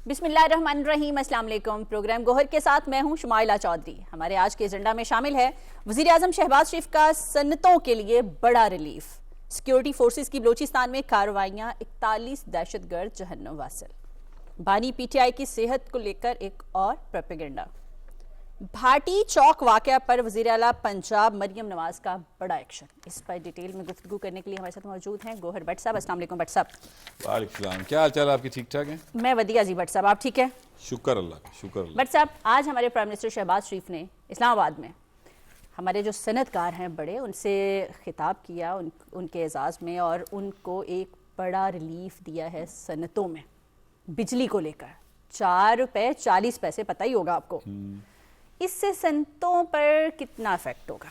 بسم اللہ الرحمن الرحیم، السلام علیکم۔ پروگرام گوہر کے ساتھ میں ہوں شمائلہ چودھری۔ ہمارے آج کے ایجنڈا میں شامل ہے وزیراعظم شہباز شریف کا صنعتوں کے لیے بڑا ریلیف، سیکیورٹی فورسز کی بلوچستان میں کارروائیاں، 41 دہشت گرد جہنم واصل، بانی پی ٹی آئی کی صحت کو لے کر ایک اور پروپیگنڈا، بھاٹی چوک واقعہ پر وزیر اعلیٰ پنجاب مریم نواز کا بڑا ایکشن۔ اس پر ڈیٹیل میں گفتگو کرنے کے لیے ہمارے ساتھ موجود ہیں گوہر بٹ صاحب۔ السلام علیکم بٹ صاحب۔ وعلیکم السلام، کیا حال چال آپ کی؟ ٹھیک ٹھاک ہیں؟ میں ودیع جی بٹ صاحب، آپ ٹھیک ہے؟ شکر اللہ کا، شکر اللہ۔ بٹ صاحب، آج ہمارے پرائم منسٹر شہباز شریف نے اسلام آباد میں ہمارے جو صنعت کار ہیں بڑے، ان سے خطاب کیا ان کے اعزاز میں، اور ان کو ایک بڑا ریلیف دیا ہے صنعتوں میں بجلی کو لے کر، 4 روپے 40 پیسے، پتہ ہی ہوگا آپ کو۔ اس سے صنعتوں پر کتنا افیکٹ ہوگا؟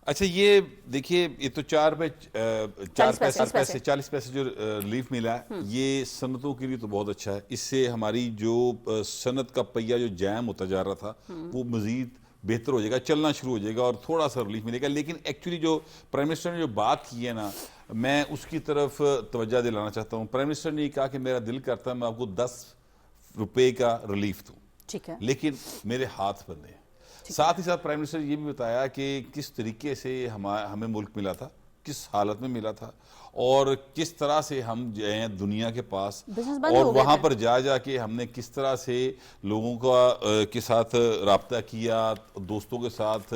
اچھا، یہ دیکھیے، یہ تو 4 پیسے 40 پیسے جو ریلیف ملا ہے، یہ صنعتوں کے لیے تو بہت اچھا ہے۔ اس سے ہماری جو صنعت کا پہیہ جو جام ہوتا جا رہا تھا وہ مزید بہتر ہو جائے گا، چلنا شروع ہو جائے گا اور تھوڑا سا ریلیف ملے گا۔ لیکن ایکچولی جو پرائم منسٹر نے جو بات کی ہے نا، میں اس کی طرف توجہ دلانا چاہتا ہوں۔ پرائم منسٹر نے کہا کہ میرا دل کرتا ہے میں آپ کو 10 روپے کا ریلیف دوں، لیکن میرے ہاتھ بندے ہیں۔ ساتھ ہی ساتھ پرائم منسٹر یہ بھی بتایا کہ کس طریقے سے ہمیں ملک ملا تھا، کس حالت میں ملا تھا، اور کس طرح سے ہم جائیں دنیا کے پاس، اور وہاں پر جا کے ہم نے کس طرح سے لوگوں کے ساتھ رابطہ کیا، دوستوں کے ساتھ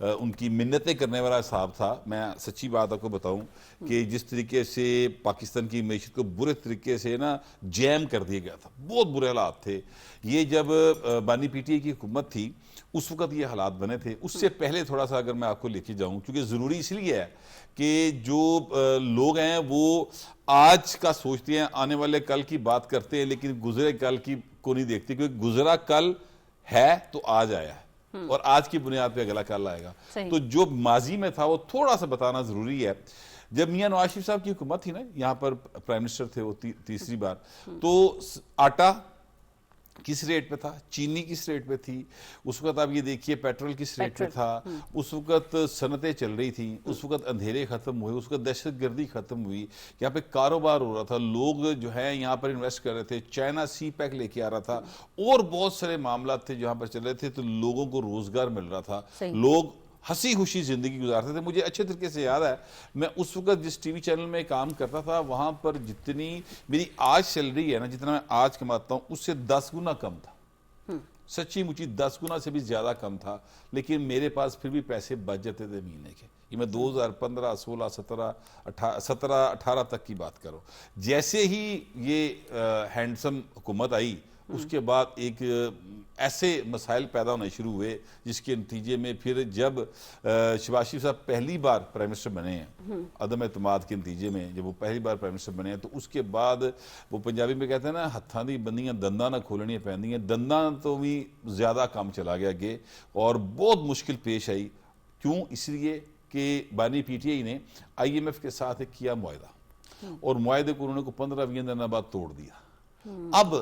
ان کی منتیں کرنے والا حساب تھا۔ میں سچی بات آپ کو بتاؤں کہ جس طریقے سے پاکستان کی معیشت کو برے طریقے سے جیم کر دیا گیا تھا، بہت برے حالات تھے۔ یہ جب بانی پی ٹی آئی کی حکومت تھی اس وقت یہ حالات بنے تھے۔ اس سے پہلے تھوڑا سا اگر میں آپ کو لے کے جاؤں، کیونکہ ضروری اس لیے ہے کہ جو لوگ ہیں وہ آج کا سوچتے ہیں، آنے والے کل کی بات کرتے ہیں، لیکن گزرے کل کی کو نہیں دیکھتے، کیونکہ گزرا کل ہے تو آج آیا ہے، اور آج کی بنیاد پہ اگلا کل آئے گا۔ تو جو ماضی میں تھا وہ تھوڑا سا بتانا ضروری ہے۔ جب میاں نواز شریف صاحب کی حکومت تھی نا، یہاں پر پرائم منسٹر تھے وہ تیسری بار، تو آٹا کس ریٹ پہ تھا، چینی کس ریٹ پہ تھی، اس وقت آپ یہ دیکھیے پیٹرول کس ریٹ پہ تھا، اس وقت صنعتیں چل رہی تھیں، اس وقت اندھیرے ختم ہوئے، اس وقت دہشت گردی ختم ہوئی، یہاں پہ کاروبار ہو رہا تھا، لوگ جو ہے یہاں پر انویسٹ کر رہے تھے، چائنا سی پیک لے کے آ رہا تھا، اور بہت سارے معاملات تھے جہاں پر چل رہے تھے، تو لوگوں کو روزگار مل رہا تھا، لوگ ہنسی خوشی زندگی گزارتے تھے۔ مجھے اچھے طریقے سے یاد ہے، میں اس وقت جس ٹی وی چینل میں کام کرتا تھا، وہاں پر جتنی میری آج سیلری ہے نا، جتنا میں آج کماتا ہوں، اس سے 10 گنا کم تھا، سچی مچی 10 گنا سے بھی زیادہ کم تھا، لیکن میرے پاس پھر بھی پیسے بچ جاتے تھے مہینے کے۔ یہ میں 2015 16 17 18 تک کی بات کروں۔ جیسے ہی یہ ہینڈسم حکومت آئی، اس کے بعد ایک ایسے مسائل پیدا ہونے شروع ہوئے، جس کے نتیجے میں پھر جب شہباز شریف صاحب پہلی بار پرائم منسٹر بنے ہیں، عدم اعتماد کے نتیجے میں جب وہ پہلی بار پرائم منسٹر بنے ہیں، تو اس کے بعد وہ پنجابی میں کہتے ہیں نا، ہتھاں دی بندیاں دنداں نہ کھولنیاں پیندیاں، دنداں تو بھی زیادہ کام چلا گیا کہ، اور بہت مشکل پیش آئی۔ کیوں؟ اس لیے کہ بانی پی ٹی آئی نے آئی ایم ایف کے ساتھ ایک کیا معاہدہ، اور معاہدے کو انہوں نے 15-20 دن بعد توڑ دیا۔ اب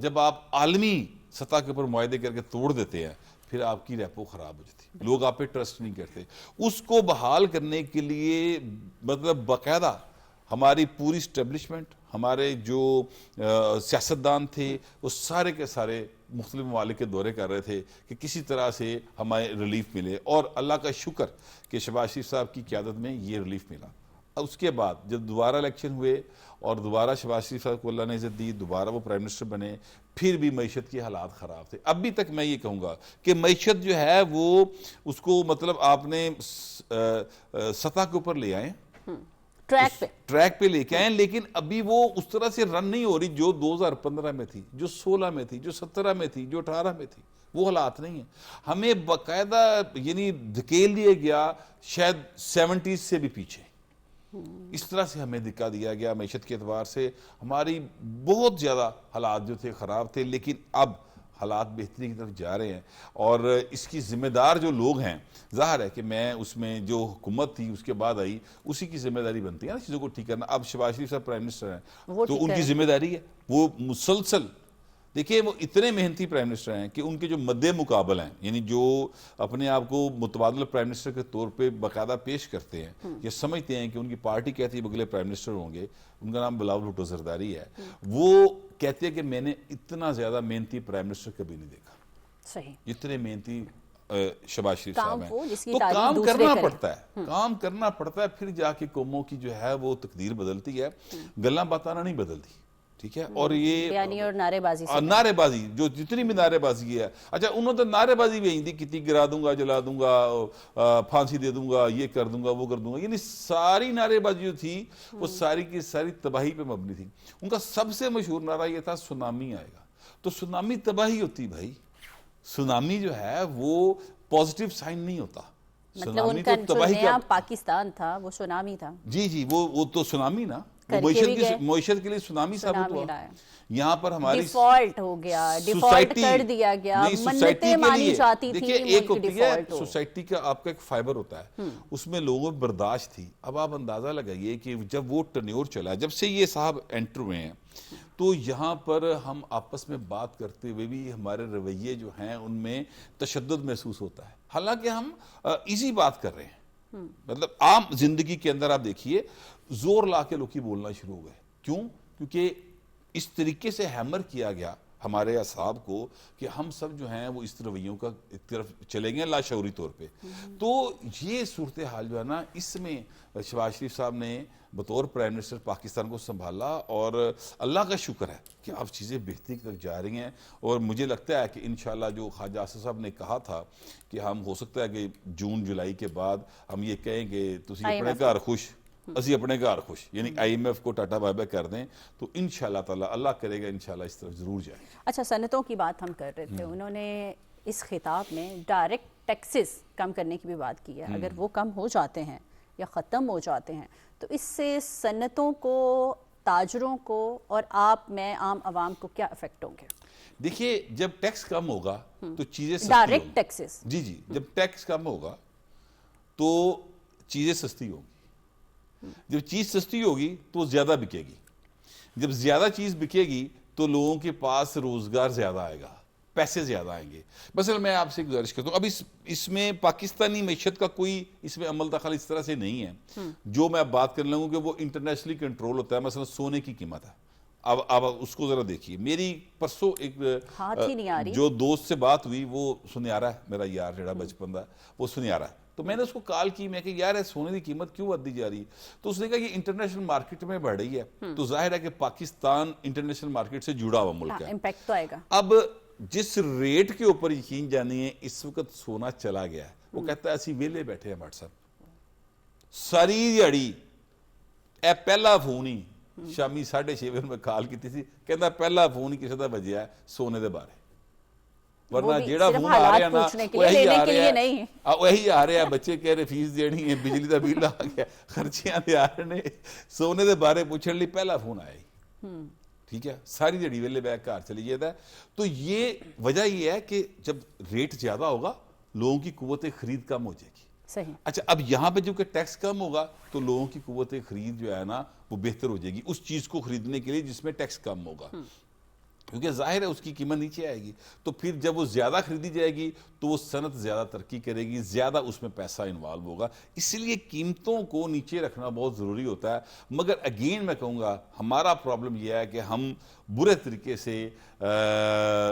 جب آپ عالمی سطح کے اوپر معاہدے کر کے توڑ دیتے ہیں، پھر آپ کی ریپو خراب ہو جاتی ہے، لوگ آپ پہ ٹرسٹ نہیں کرتے۔ اس کو بحال کرنے کے لیے مطلب باقاعدہ ہماری پوری اسٹیبلشمنٹ، ہمارے جو سیاستدان تھے، وہ سارے کے سارے مختلف ممالک کے دورے کر رہے تھے کہ کسی طرح سے ہمیں ریلیف ملے، اور اللہ کا شکر کہ شہباز شریف صاحب کی قیادت میں یہ ریلیف ملا۔ اس کے بعد جب دوبارہ الیکشن ہوئے اور دوبارہ شہباز شریف صاحب کو اللہ نے عزت دی، دوبارہ وہ پرائم منسٹر بنے، پھر بھی معیشت کے حالات خراب تھے۔ اب بھی تک میں یہ کہوں گا کہ معیشت جو ہے وہ اس کو مطلب آپ نے سطح کے اوپر لے آئیں، ٹریک پہ لے کے آئیں، لیکن ابھی وہ اس طرح سے رن نہیں ہو رہی جو 2015 میں تھی، جو 16 میں تھی، جو 17 میں تھی، جو 18 میں تھی۔ وہ حالات نہیں ہیں۔ ہمیں باقاعدہ یعنی دھکیل دیا گیا شاید 70s سے بھی پیچھے، اس طرح سے ہمیں دھکا دیا گیا معیشت کے اعتبار سے۔ ہماری بہت زیادہ حالات جو تھے خراب تھے، لیکن اب حالات بہتری کی طرف جا رہے ہیں، اور اس کی ذمہ دار جو لوگ ہیں، ظاہر ہے کہ میں اس میں جو حکومت تھی اس کے بعد آئی، اسی کی ذمہ داری بنتی ہے نا چیزوں کو ٹھیک کرنا۔ اب شہباز شریف صاحب پرائم منسٹر ہیں تو ان کی ذمہ داری ہے، وہ مسلسل دیکھیے، وہ اتنے محنتی پرائم منسٹر ہیں کہ ان کے جو مد مقابل ہیں، یعنی جو اپنے آپ کو متبادل پرائم منسٹر کے طور پہ باقاعدہ پیش کرتے ہیں، یہ سمجھتے ہیں کہ ان کی پارٹی کہتی ہے اگلے پرائم منسٹر ہوں گے، ان کا نام بلاول بھٹو زرداری ہے، وہ کہتے ہیں کہ میں نے اتنا زیادہ محنتی پرائم منسٹر کبھی نہیں دیکھا صحیح. جتنے محنتی شہباز شریف صاحب ہیں. وہ جس کی تو تعریف کام دوسرے کرنا کریں. پڑتا ہے، کام کرنا پڑتا ہے، پھر جا کے قوموں کی جو ہے وہ تقدیر بدلتی ہے. گلاں باتانا نہیں بدلتی، ٹھیک ہے. اور یہ بیانی اور نعرے بازی سے نعرے بازی جو جتنی بھی نعرے بازی ہے، اچھا انہوں نے تو نعرے بازی بھی تھی، کتنی گرا دوں گا، جلا دوں گا، پھانسی دے دوں گا، یہ کر دوں گا، وہ کر دوں گا، یعنی ساری نعرے بازی جو تھی وہ ساری کی ساری تباہی پہ مبنی تھی. ان کا سب سے مشہور نعرہ یہ تھا سونامی آئے گا. تو سونامی تباہی ہوتی بھائی، سونامی جو ہے وہ پازیٹیو سائن نہیں ہوتا. مطلب ان کا جو نیا پاکستان تھا وہ سونامی تھا. جی وہ تو سونامی نا، معیشت کے لیے سونامی ثابت ہوا. یہاں پر ہماری ڈیفالٹ ہو گیا، ڈیفالٹ کر دیا گیا، منتیں مانی جاتی تھی. دیکھیں ایک ہوتی ہے سوسائٹی کا آپ کا ایک فائبر ہوتا ہے، اس میں لوگوں میں برداشت تھی. اب آپ اندازہ لگائیے کہ جب وہ ٹرنیور چلا، جب سے یہ صاحب انٹر ہوئے ہیں، تو یہاں پر ہم آپس میں بات کرتے ہوئے بھی ہمارے رویے جو ہیں ان میں تشدد محسوس ہوتا ہے. حالانکہ ہم ایزی بات کر رہے ہیں، مطلب عام زندگی کے اندر آپ دیکھیے زور لا کے لوگ بولنا شروع ہو گئے. کیوں؟ کیونکہ اس طریقے سے ہیمر کیا گیا ہمارے اعصاب کو کہ ہم سب جو ہیں وہ اس رویوں کا ایک طرف چلیں گے لاشعوری طور پہ. تو یہ صورتحال جو ہے نا، اس میں شہباز شریف صاحب نے بطور پرائم منسٹر پاکستان کو سنبھالا، اور اللہ کا شکر ہے کہ اب چیزیں بہتری تک جا رہی ہیں. اور مجھے لگتا ہے کہ انشاءاللہ جو خواجہ آصف صاحب نے کہا تھا کہ ہم ہو سکتا ہے کہ جون جولائی کے بعد ہم یہ کہیں کہ تسی اپنے گھر خوش، اسی اپنے گھر خوش، یعنی آئی ایم ایف کو ٹاٹا بائے بائے کر دیں، تو انشاءاللہ تعالی اللہ کرے گا انشاءاللہ اس طرف ضرور جائیں. اچھا، صنعتوں کی بات ہم کر رہے تھے، انہوں نے اس خطاب میں ڈائریکٹ ٹیکسز کم کرنے کی بھی بات کی ہے. اگر وہ کم ہو جاتے ہیں یا ختم ہو جاتے ہیں تو اس سے صنعتوں کو، تاجروں کو اور آپ میں عام عوام کو کیا افیکٹ ہوں گے؟ دیکھیے جب ٹیکس کم ہوگا تو چیزیں سستی ڈائریکٹ ٹیکسز، جی جب ٹیکس کم ہوگا تو چیزیں سستی ہوگی. جب چیز سستی ہوگی تو زیادہ بکے گی. جب زیادہ چیز بکے گی تو لوگوں کے پاس روزگار زیادہ آئے گا، پیسے زیادہ آئیں گے. مثلا میں آپ سے گزارش کرتا ہوں، اب اس میں پاکستانی معیشت کا کوئی اس میں عمل دخل اس طرح سے نہیں ہے. جو میں بات کر لوں کہ وہ انٹرنیشنلی کنٹرول ہوتا ہے. مثلا سونے کی قیمت ہے، اب اس کو ذرا دیکھیے. میری پرسوں ایک جو دوست سے بات ہوئی، وہ سنیارا ہے میرا یار جڑا بچپن دا، وہ سنیارا ہے. تو میں نے اس کو کال کی، میں کہ یار سونے کی قیمت کیوں بڑھتی جا رہی ہے؟ تو اس نے کہا یہ انٹرنیشنل مارکیٹ میں بڑھ رہی ہے. تو ظاہر ہے کہ پاکستان انٹرنیشنل مارکیٹ سے جڑا ہوا ملک ہے، امپیکٹ تو آئے گا. اب جس ریٹ کے اوپر یقین جانیے اس وقت سونا چلا گیا ہے، وہ کہتا ہے اسی ویلے بیٹھے ہیں واٹس ایپ ساری دیہڑی. اے پہلا فون ہی شامی 6:30 بجے میں کال کی تھی، کہتا پہلا فون ہی کسی دا بجیا ہے سونے دے بارے. ورنہ جیڑا فون آ رہا ہے نا وہی آ رہا ہے، بچے کہہ رہے فیس دینی ہے، بجلی دا بل آ گیا، خرچیاں دے آ رہے ہیں، سونے دے بارے پوچھنے لی پہلا فون آیا ہی. ٹھیک ہے، ساری دیڑی ویلے بیک کار چلی جاتا ہے. تو یہ وجہ یہ ہے کہ جب ریٹ زیادہ ہوگا لوگوں کی قوت خرید کم ہو جائے گی. صحیح. اچھا اب یہاں پہ جو کہ ٹیکس کم ہوگا تو لوگوں کی قوت خرید جو ہے نا وہ بہتر ہو جائے گی اس چیز کو خریدنے کے لیے جس میں ٹیکس کم ہوگا، کیونکہ ظاہر ہے اس کی قیمت نیچے آئے گی. تو پھر جب وہ زیادہ خریدی جائے گی تو وہ صنعت زیادہ ترقی کرے گی، زیادہ اس میں پیسہ انوالو ہوگا. اس لیے قیمتوں کو نیچے رکھنا بہت ضروری ہوتا ہے. مگر اگین میں کہوں گا ہمارا پرابلم یہ ہے کہ ہم برے طریقے سے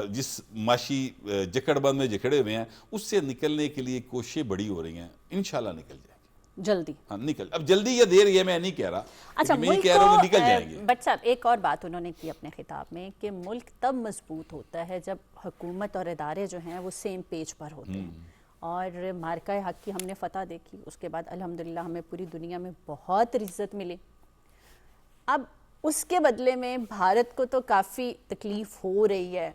جس معاشی جکڑ بند میں جکڑے ہوئے ہیں اس سے نکلنے کے لیے کوششیں بڑی ہو رہی ہیں. انشاءاللہ نکل جائیں گے جلدی. ہاں نکل، اب جلدی یا دیر یہ میں نہیں کہہ رہا. اچھا، میں کہہ رہا ہوں نکل جائیں گے. بٹ صاحب ایک اور بات انہوں نے کی اپنے خطاب میں کہ ملک تب مضبوط ہوتا ہے جب حکومت اور ادارے جو ہیں وہ سیم پیج پر ہوتے ہیں. اور مارکہ حق کی ہم نے فتح دیکھی، اس کے بعد الحمدللہ ہمیں پوری دنیا میں بہت عزت ملی. اب اس کے بدلے میں بھارت کو تو کافی تکلیف ہو رہی ہے.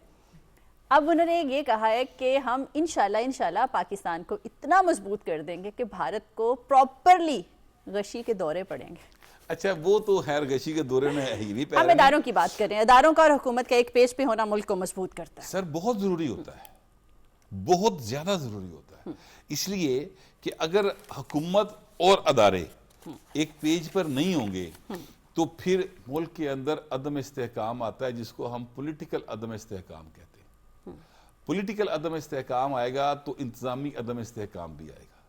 اب انہوں نے یہ کہا ہے کہ ہم انشاءاللہ پاکستان کو اتنا مضبوط کر دیں گے کہ بھارت کو پراپرلی غشی کے دورے پڑیں گے. اچھا وہ تو خیر غشی کے دورے میں ہی بھی ہم اداروں کی بات کر رہے ہیں، اداروں کا اور حکومت کا ایک پیج پہ ہونا ملک کو مضبوط کرتا ہے. سر بہت ضروری ہوتا ہے، بہت زیادہ ضروری ہوتا ہے. اس لیے کہ اگر حکومت اور ادارے ایک پیج پر نہیں ہوں گے تو پھر ملک کے اندر عدم استحکام آتا ہے، جس کو ہم پولیٹیکل عدم استحکام کہتے ہیں. پولیٹیکل عدم استحکام آئے گا تو انتظامی عدم استحکام بھی آئے گا.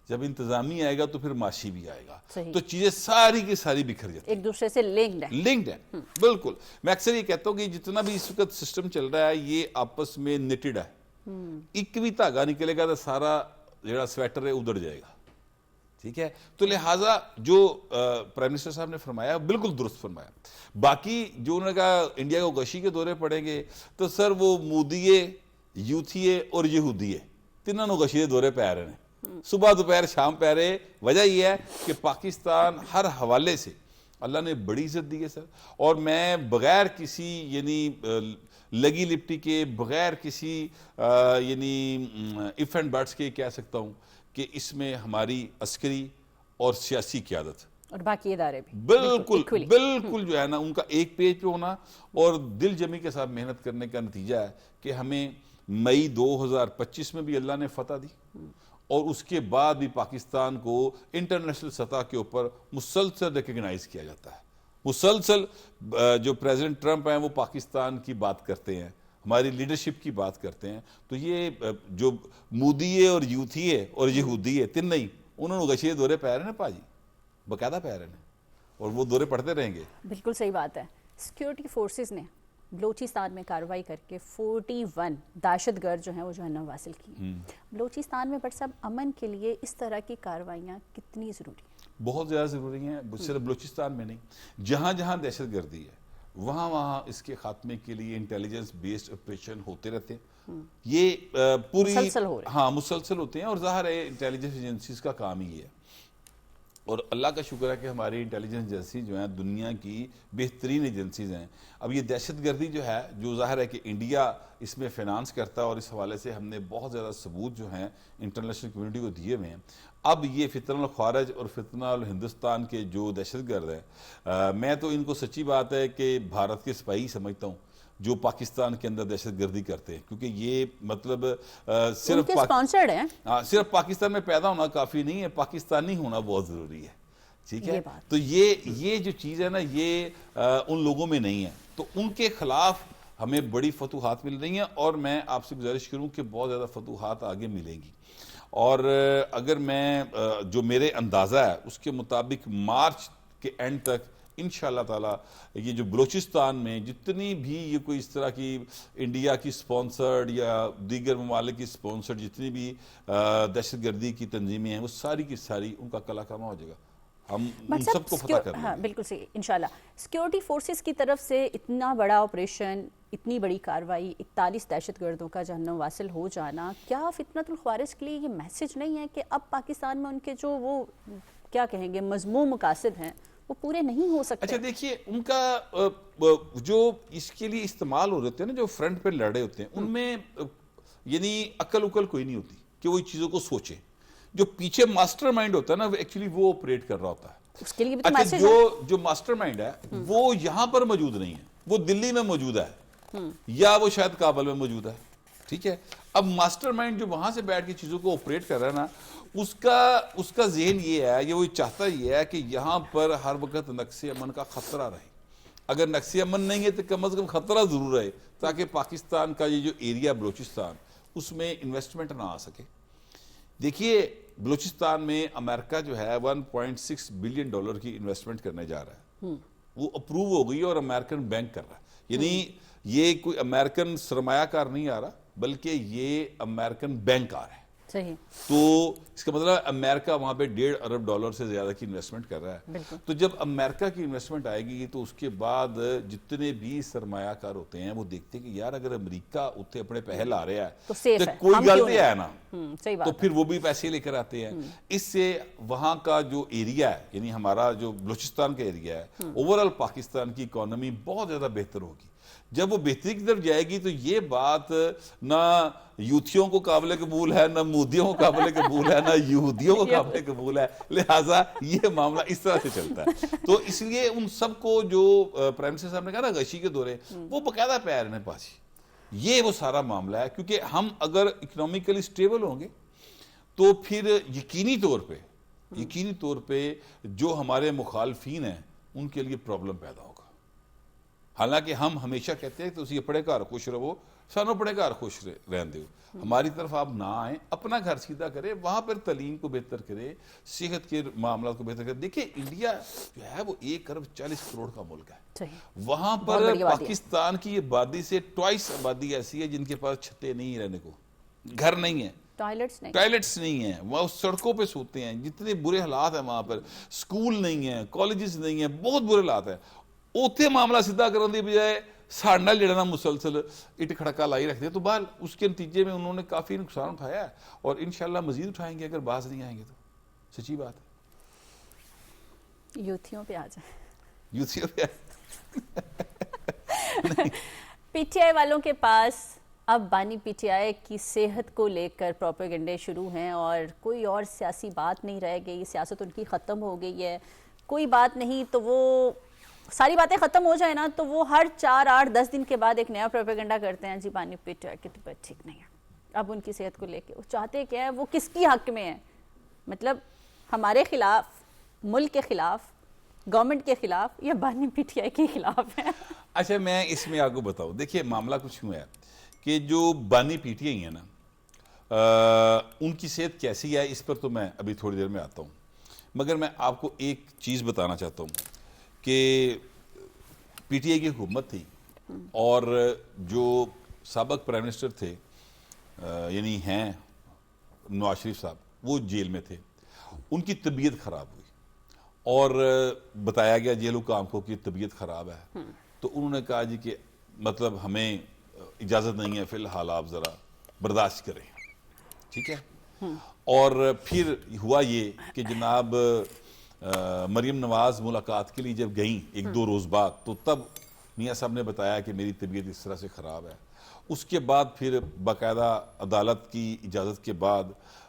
جب انتظامی آئے گا تو پھر معاشی بھی آئے گا. صحیح. تو چیزیں ساری کی ساری بکھر جاتی ہیں, ایک دوسرے سے لنکڈ ہے. لنکڈ ہے بالکل. میں اکثر یہ کہتا ہوں کہ جتنا بھی اس وقت سسٹم چل رہا ہے یہ آپس میں نیٹڈ ہے. ایک بھی دھاگا نکلے گا تو سارا جڑا سویٹر ہے ادڑ جائے گا. ٹھیک ہے, تو لہٰذا جو پرائم منسٹر صاحب نے فرمایا بالکل درست فرمایا. باقی جو انہوں نے کہا انڈیا کو غشی کے دورے پڑیں گے, تو سر وہ مودیے, یوتھیے اور یہودیے تینوں غشی کے دورے پہ آ رہے ہیں, صبح دوپہر شام پہ رہے. وجہ یہ ہے کہ پاکستان ہر حوالے سے اللہ نے بڑی عزت دی ہے سر, اور میں بغیر کسی یعنی لگی لپٹی کے, بغیر کسی یعنی اف اینڈ بٹس کے کہہ سکتا ہوں کہ اس میں ہماری عسکری اور سیاسی قیادت اور باقی ادارے بھی بالکل جو ہے نا ان کا ایک پیج پہ ہونا اور دل جمی کے ساتھ محنت کرنے کا نتیجہ ہے کہ ہمیں مئی 2025 میں بھی اللہ نے فتح دی, اور اس کے بعد بھی پاکستان کو انٹرنیشنل سطح کے اوپر مسلسل ریکگنائز کیا جاتا ہے. مسلسل جو پریزیڈنٹ ٹرمپ ہیں وہ پاکستان کی بات کرتے ہیں, ہماری لیڈرشپ کی بات کرتے ہیں. تو یہ جو مودیے اور یوتھیے اور یہودیے تین نہیں, انہوں نے غشی دورے پہ رہے ہیں پاجی, باقاعدہ پہ رہے ہیں, اور وہ دورے پڑھتے رہیں گے. بالکل صحیح بات ہے. سیکیورٹی فورسز نے بلوچستان میں کارروائی کر کے 41 دہشت گرد جو ہیں وہ جہنم واصل کی. بلوچستان میں بٹ صاحب امن کے لیے اس طرح کی کارروائیاں کتنی ضروری ہیں؟ بہت زیادہ ضروری ہیں. صرف بلوچستان میں نہیں, جہاں جہاں دہشت گردی ہے وہاں وہاں اس کے خاتمے کے لیے انٹیلیجنس بیسڈ آپریشن ہوتے رہتے ہیں. یہ پوری مسلسل ہوتے ہیں, اور ظاہر ہے انٹیلیجنس ایجنسیز کا کام ہی ہے. اور اللہ کا شکر ہے کہ ہماری انٹیلیجنس ایجنسی جو ہیں دنیا کی بہترین ایجنسیز ہیں. اب یہ دہشت گردی جو ہے, جو ظاہر ہے کہ انڈیا اس میں فینانس کرتا ہے, اور اس حوالے سے ہم نے بہت زیادہ ثبوت جو ہیں انٹرنیشنل کمیونٹی کو دیے ہوئے ہیں. اب یہ فتنہ الخوارج اور فتنہ الہندوستان کے جو دہشت گرد ہیں, میں تو ان کو سچی بات ہے کہ بھارت کے سپاہی سمجھتا ہوں جو پاکستان کے اندر دہشت گردی کرتے ہیں, کیونکہ یہ مطلب صرف پاکستان میں پیدا ہونا کافی نہیں ہے, پاکستانی ہونا بہت ضروری ہے. ٹھیک ہے, تو یہ جو چیز ہے نا یہ ان لوگوں میں نہیں ہے. تو ان کے خلاف ہمیں بڑی فتوحات مل رہی ہیں, اور میں آپ سے گزارش کروں کہ بہت زیادہ فتوحات آگے ملیں گی. اور اگر میں جو میرے اندازہ ہے اس کے مطابق مارچ کے اینڈ تک انشاءاللہ تعالی یہ جو بلوچستان میں جتنی بھی یہ کوئی اس طرح کی انڈیا کی سپانسرڈ یا دیگر ممالک کی سپانسرڈ جتنی بھی دہشت گردی کی تنظیمیں ہیں وہ ساری کی ساری ان کا کلا کامہ ہو جائے گا. ہم ان سب کو فتح کر لیں گے. ہاں بالکل صحیح انشاءاللہ. سیکیورٹی فورسز کی طرف سے اتنا بڑا آپریشن, اتنی بڑی کارروائی, 41 دہشت گردوں کا جہنم واصل ہو جانا, کیا فتنۃ الخوارج کے لیے یہ میسج نہیں ہے کہ اب پاکستان میں ان کے جو وہ کیا کہیں گے مذموم مقاصد ہیں وہ پورے نہیں ہو سکتے؟ اچھا دیکھیے, ان کا جو اس کے لیے استعمال ہو رہے ہیں نا, جو فرنٹ پہ لڑے ہوتے ہیں, ان میں یعنی عقل اکل کوئی نہیں ہوتی کہ وہ چیزوں کو سوچیں. جو پیچھے ماسٹر مائنڈ ہوتا ہے نا ایکچولی وہ آپریٹ کر رہا ہوتا ہے. اس کے لیے بھی تو اچھا میسج ہے. جو ماسٹر مائنڈ ہے وہ یہاں پر موجود نہیں ہے, وہ دلی میں موجود ہے یا وہ شاید کابل میں موجود ہے. ٹھیک ہے, اب ماسٹر مائنڈ جو وہاں سے بیٹھ کے چیزوں کو آپریٹ کر رہا ہے نا, اس کا ذہن یہ ہے, یہ وہ چاہتا یہ ہے کہ یہاں پر ہر وقت نقص امن کا خطرہ رہے. اگر نقص امن نہیں ہے تو کم از کم خطرہ ضرور رہے, تاکہ پاکستان کا یہ جو ایریا بلوچستان اس میں انویسٹمنٹ نہ آ سکے. دیکھیے بلوچستان میں امریکہ جو ہے 1.6 بلین ڈالر کی انویسٹمنٹ کرنے جا رہا ہے. وہ اپروو ہو گئی اور امریکن بینک کر رہا ہے. یعنی یہ کوئی امریکن سرمایہ کار نہیں آ رہا بلکہ یہ امریکن بینک آ رہا ہے. صحیح. تو اس کا مطلب امریکہ وہاں پہ $1.5 ارب سے زیادہ کی انویسٹمنٹ کر رہا ہے. تو جب امریکہ کی انویسٹمنٹ آئے گی تو اس کے بعد جتنے بھی سرمایہ کار ہوتے ہیں وہ دیکھتے ہیں کہ یار اگر امریکہ اتنے اپنے پہل آ رہا ہے تو کوئی غلطی ہے نا, تو پھر وہ بھی پیسے لے کر آتے ہیں. اس سے وہاں کا جو ایریا ہے, یعنی ہمارا جو بلوچستان کا ایریا ہے, اوورآل پاکستان کی اکانومی بہت زیادہ بہتر ہوگی. جب وہ بہتری کی طرف جائے گی تو یہ بات نہ یوتھیوں کو قابل قبول ہے, نہ مودیوں کو قابل قبول ہے, نہ یہودیوں کو قابل قبول ہے. لہٰذا یہ معاملہ اس طرح سے چلتا ہے. تو اس لیے ان سب کو جو پرائم منسٹر صاحب نے کہا نا غشی کے دورے, وہ باقاعدہ پہ رہنے پاسی, یہ وہ سارا معاملہ ہے. کیونکہ ہم اگر اکنامکلی سٹیبل ہوں گے تو پھر یقینی طور پہ جو ہمارے مخالفین ہیں ان کے لیے پرابلم پیدا ہوگا. حالانکہ ہم ہمیشہ کہتے ہیں کہ تسی اپنے گھر خوش رہو, سانو اپنے گھر خوش رہن دیو, ہماری طرف آپ نہ آئیں, اپنا گھر سیدھا کرے, وہاں پر تعلیم کو بہتر کرے, صحت کے معاملات کو بہتر کرے. دیکھیں انڈیا جو ہے وہ 1 ارب 40 کروڑ کا ملک ہے, وہاں پر پاکستان کی آبادی سے ٹوائس آبادی ایسی ہے جن کے پاس چھتیں نہیں رہنے کو, گھر نہیں ہے, ٹوائلٹس نہیں ہیں, وہ سڑکوں پہ سوتے ہیں, جتنے برے حالات ہیں وہاں پر, سکول نہیں ہیں, کالجز نہیں ہیں, بہت برے حالات ہیں. اوتے معاملہ سیدھا کرنے دی بجائے ساڑھنا لڑنا مسلسل اٹ کھڑکا لائی رکھتے ہیں. تو بہرحال اس کے نتیجے میں انہوں نے کافی نقصان اٹھایا ہے, اور انشاءاللہ مزید اٹھائیں گے اگر باز نہیں آئیں گے تو. سچی بات ہے. یوتھیوں پہ آ جائیں, یوتھیوں پہ پی ٹی آئی والوں کے پاس اب بانی پی ٹی آئی کی صحت کو لے کر پروپیگنڈے شروع ہیں, اور کوئی اور سیاسی بات نہیں رہ گئی, سیاست ان کی ختم ہو گئی ہے, کوئی بات نہیں. تو وہ ساری باتیں ختم ہو جائیں نا تو وہ ہر 4, 8, 10 دن کے بعد ایک نیا پروپیگنڈا کرتے ہیں, جی بانی پی ٹی آئی کی طبیعت ٹھیک نہیں ہے, اب ان کی صحت کو لے کے وہ چاہتے کیا ہے, وہ کس کی حق میں ہے, مطلب ہمارے خلاف, ملک کے خلاف, گورنمنٹ کے خلاف, یا بانی پی ٹی آئی کے خلاف ہے؟ اچھا میں اس میں آپ کو بتاؤں, دیکھیے معاملہ کچھ یوں ہے کہ جو بانی پی ٹی آئی ہیں نا, ان کی صحت کیسی ہے اس پر تو میں ابھی تھوڑی دیر میں آتا ہوں, مگر میں آپ کو ایک چیز بتانا چاہتا ہوں کہ پی ٹی آئی کی حکومت تھی, اور جو سابق پرائم منسٹر تھے یعنی ہیں نواز شریف صاحب, وہ جیل میں تھے, ان کی طبیعت خراب ہوئی اور بتایا گیا جیل حکام کو کہ طبیعت خراب ہے, تو انہوں نے کہا جی کہ مطلب ہمیں اجازت نہیں ہے فی الحال, آپ ذرا برداشت کریں, ٹھیک ہے. اور پھر ہوا یہ کہ جناب مریم نواز ملاقات کے لیے جب گئیں 1-2 روز بعد, تو تب میاں صاحب نے بتایا کہ میری طبیعت اس طرح سے خراب ہے. اس کے بعد پھر باقاعدہ عدالت کی اجازت کے بعد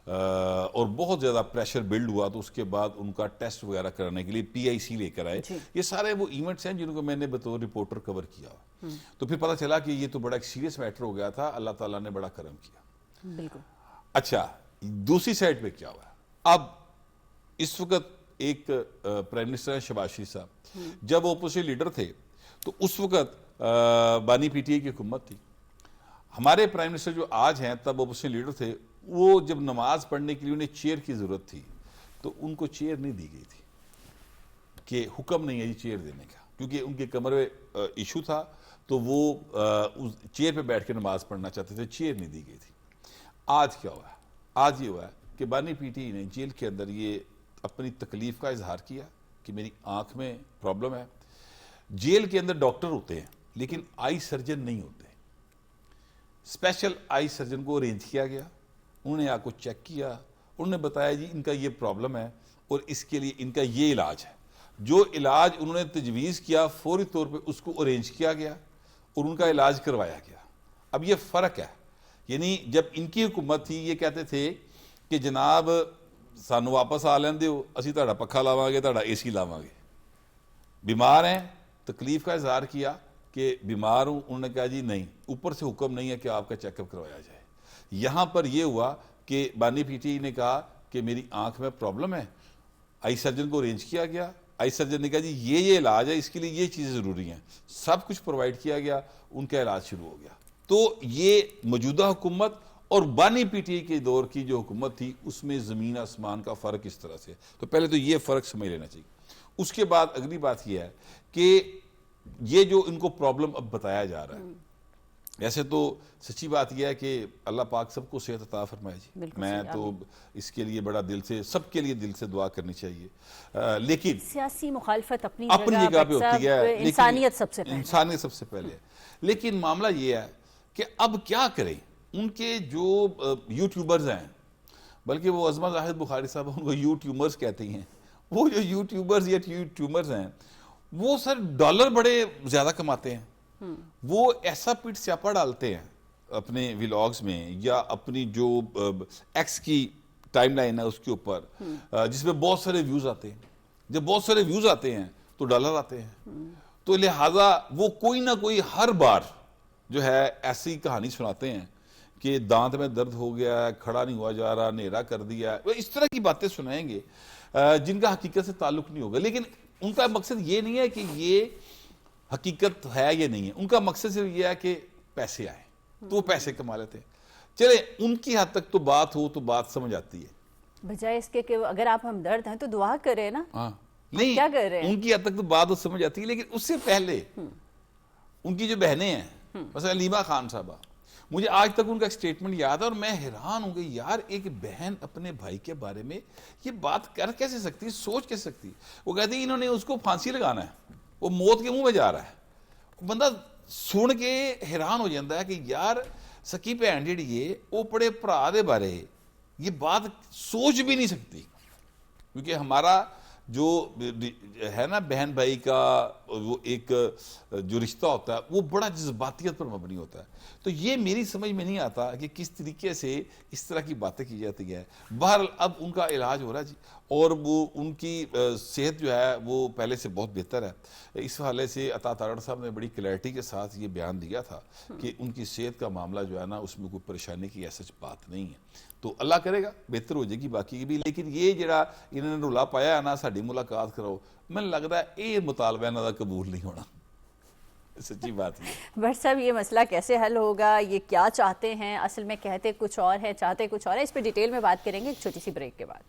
اور بہت زیادہ پریشر بلڈ ہوا, تو اس کے بعد ان کا ٹیسٹ وغیرہ کرانے کے لیے پی آئی سی لے کر آئے. یہ سارے وہ ایونٹس ہیں جن کو میں نے بطور رپورٹر کور کیا, تو پھر پتہ چلا کہ یہ تو بڑا ایک سیریس میٹر ہو گیا تھا, اللہ تعالیٰ نے بڑا کرم کیا. بالکل. اچھا دوسری سائڈ پہ کیا ہوا, اب اس وقت ایک پرائم منسٹر ہیں شہباز شریف صاحب, جب وہ اپوزیشن لیڈر تھے تو اس وقت بانی پی ٹی آئی کی حکومت تھی. ہمارے پرائم منسٹر جو آج ہیں تب اپوزیشن لیڈر تھے, وہ جب نماز پڑھنے کے لیے انہیں چیئر کی ضرورت تھی تو ان کو چیئر نہیں دی گئی تھی, کہ حکم نہیں ہے یہ چیئر دینے کا, کیونکہ ان کے کمر میں ایشو تھا, تو وہ چیئر پہ بیٹھ کے نماز پڑھنا چاہتے تھے, چیئر نہیں دی گئی تھی. آج کیا ہوا ہے, آج یہ ہوا ہے کہ بانی پی ٹی آئی نے جیل کے اندر یہ اپنی تکلیف کا اظہار کیا کہ میری آنکھ میں پرابلم ہے. جیل کے اندر ڈاکٹر ہوتے ہیں لیکن آئی سرجن نہیں ہوتے. اسپیشل آئی سرجن کو ارینج کیا گیا, انہوں نے آپ کو چیک کیا, انہوں نے بتایا جی ان کا یہ پرابلم ہے اور اس کے لیے ان کا یہ علاج ہے. جو علاج انہوں نے تجویز کیا فوری طور پہ اس کو ارینج کیا گیا اور ان کا علاج کروایا گیا. اب یہ فرق ہے, یعنی جب ان کی حکومت تھی یہ کہتے تھے کہ جناب سانو واپس آ لین دیو, اسی تہاڈا پکھا لاواں گے, تہاڈا اے سی لاواں گے. بیمار ہیں, تکلیف کا اظہار کیا کہ بیمار ہوں, انہوں نے کہا جی نہیں, اوپر سے حکم نہیں ہے کہ آپ کا چیک اپ کروایا جائے. یہاں پر یہ ہوا کہ بانی پی ٹی آئی نے کہا کہ میری آنکھ میں پرابلم ہے, آئی سرجن کو ارینج کیا گیا, آئی سرجن نے کہا جی یہ علاج ہے, اس کے لیے یہ چیزیں ضروری ہیں, سب کچھ پرووائڈ کیا گیا, ان کا علاج شروع ہو گیا. تو یہ موجودہ حکومت اور بانی پی ٹی آئی کے دور کی جو حکومت تھی اس میں زمین آسمان کا فرق اس طرح سے. تو پہلے تو یہ فرق سمجھ لینا چاہیے. اس کے بعد اگلی بات یہ ہے کہ یہ جو ان کو پرابلم اب بتایا جا رہا ہے, ایسے تو سچی بات یہ ہے کہ اللہ پاک سب کو صحت عطا فرمائے جی, میں تو اس کے لیے بڑا دل سے, سب کے لیے دل سے دعا کرنی چاہیے. لیکن سیاسی مخالفت اپنی جگہ پہ ہوتی ہے, انسانیت سب سے پہلے, انسانیت سب سے پہلے ہے. لیکن معاملہ یہ ہے کہ اب کیا کریں, ان کے جو یوٹیوبرز ہیں, بلکہ وہ عظمت زاہد بخاری صاحب ان کو یوٹیوبرز کہتے ہیں, وہ جو یوٹیوبرز یا ٹیومرز ہیں وہ سر ڈالر بڑے زیادہ کماتے ہیں. وہ ایسا پیٹ سیاپا ڈالتے ہیں اپنے ویلاگز میں یا اپنی جو ایکس کی ٹائم لائن ہے اس کے اوپر, جس میں بہت سارے ویوز آتے ہیں. جب بہت سارے ویوز آتے ہیں تو ڈالر آتے ہیں, تو لہٰذا وہ کوئی نہ کوئی ہر بار جو ہے ایسی کہانی سناتے ہیں کہ دانت میں درد ہو گیا ہے, کھڑا نہیں ہوا جا رہا, نیرا کر دیا ہے, وہ اس طرح کی باتیں سنائیں گے جن کا حقیقت سے تعلق نہیں ہوگا. لیکن ان کا مقصد یہ نہیں ہے کہ یہ حقیقت ہے یا نہیں ہے. ان کا مقصد صرف یہ ہے کہ پیسے آئیں, تو وہ پیسے کما لیتے ہیں. چلے ان کی حد تک تو بات ہو تو بات سمجھ آتی ہے, بجائے اس کے کہ اگر آپ ہمدرد ہیں تو دعا کریں نا. ہاں نہیں کیا کر رہے ہیں؟ ان کی حد تک تو بات سمجھ آتی ہے, لیکن اس سے پہلے ان کی جو بہنیں ہیں, مثلا لیما خان صاحبہ, مجھے آج تک ان کا ایک سٹیٹمنٹ یاد ہے اور میں حیران ہوں گا, یار ایک بہن اپنے بھائی کے بارے میں یہ بات کر کیسے سکتی, سوچ کیسے سکتی. وہ کہتے ہیں انہوں نے اس کو پھانسی لگانا ہے, وہ موت کے منہ میں جا رہا ہے. بندہ سن کے حیران ہو جاتا ہے کہ یار سکی بھن جیڑی ہے وہ بڑے بھرا دے بارے یہ بات سوچ بھی نہیں سکتی, کیونکہ ہمارا جو ہے نا بہن بھائی کا وہ ایک جو رشتہ ہوتا ہے وہ بڑا جذباتیت پر مبنی ہوتا ہے. تو یہ میری سمجھ میں نہیں آتا کہ کس طریقے سے اس طرح کی باتیں کی جاتی ہیں. بہرحال اب ان کا علاج ہو رہا ہے جی, اور وہ ان کی صحت جو ہے وہ پہلے سے بہت بہتر ہے. اس حوالے سے عطا تارڑ صاحب نے بڑی کلیئرٹی کے ساتھ یہ بیان دیا تھا کہ ان کی صحت کا معاملہ جو ہے نا اس میں کوئی پریشانی کی ایسا بات نہیں ہے. تو اللہ کرے گا بہتر ہو جائے گی باقی کی بھی. لیکن یہ جڑا انہوں نے رولا پایا ہے نا ساڈی ملاقات کراؤ, میں لگتا ہے یہ مطالبہ انہوں کا قبول نہیں ہونا, سچی بات ہے. بٹ صاحب یہ مسئلہ کیسے حل ہوگا, یہ کیا چاہتے ہیں, اصل میں کہتے کچھ اور ہے چاہتے کچھ اور ہے, اس پہ ڈیٹیل میں بات کریں گے ایک چھوٹی سی بریک کے بعد.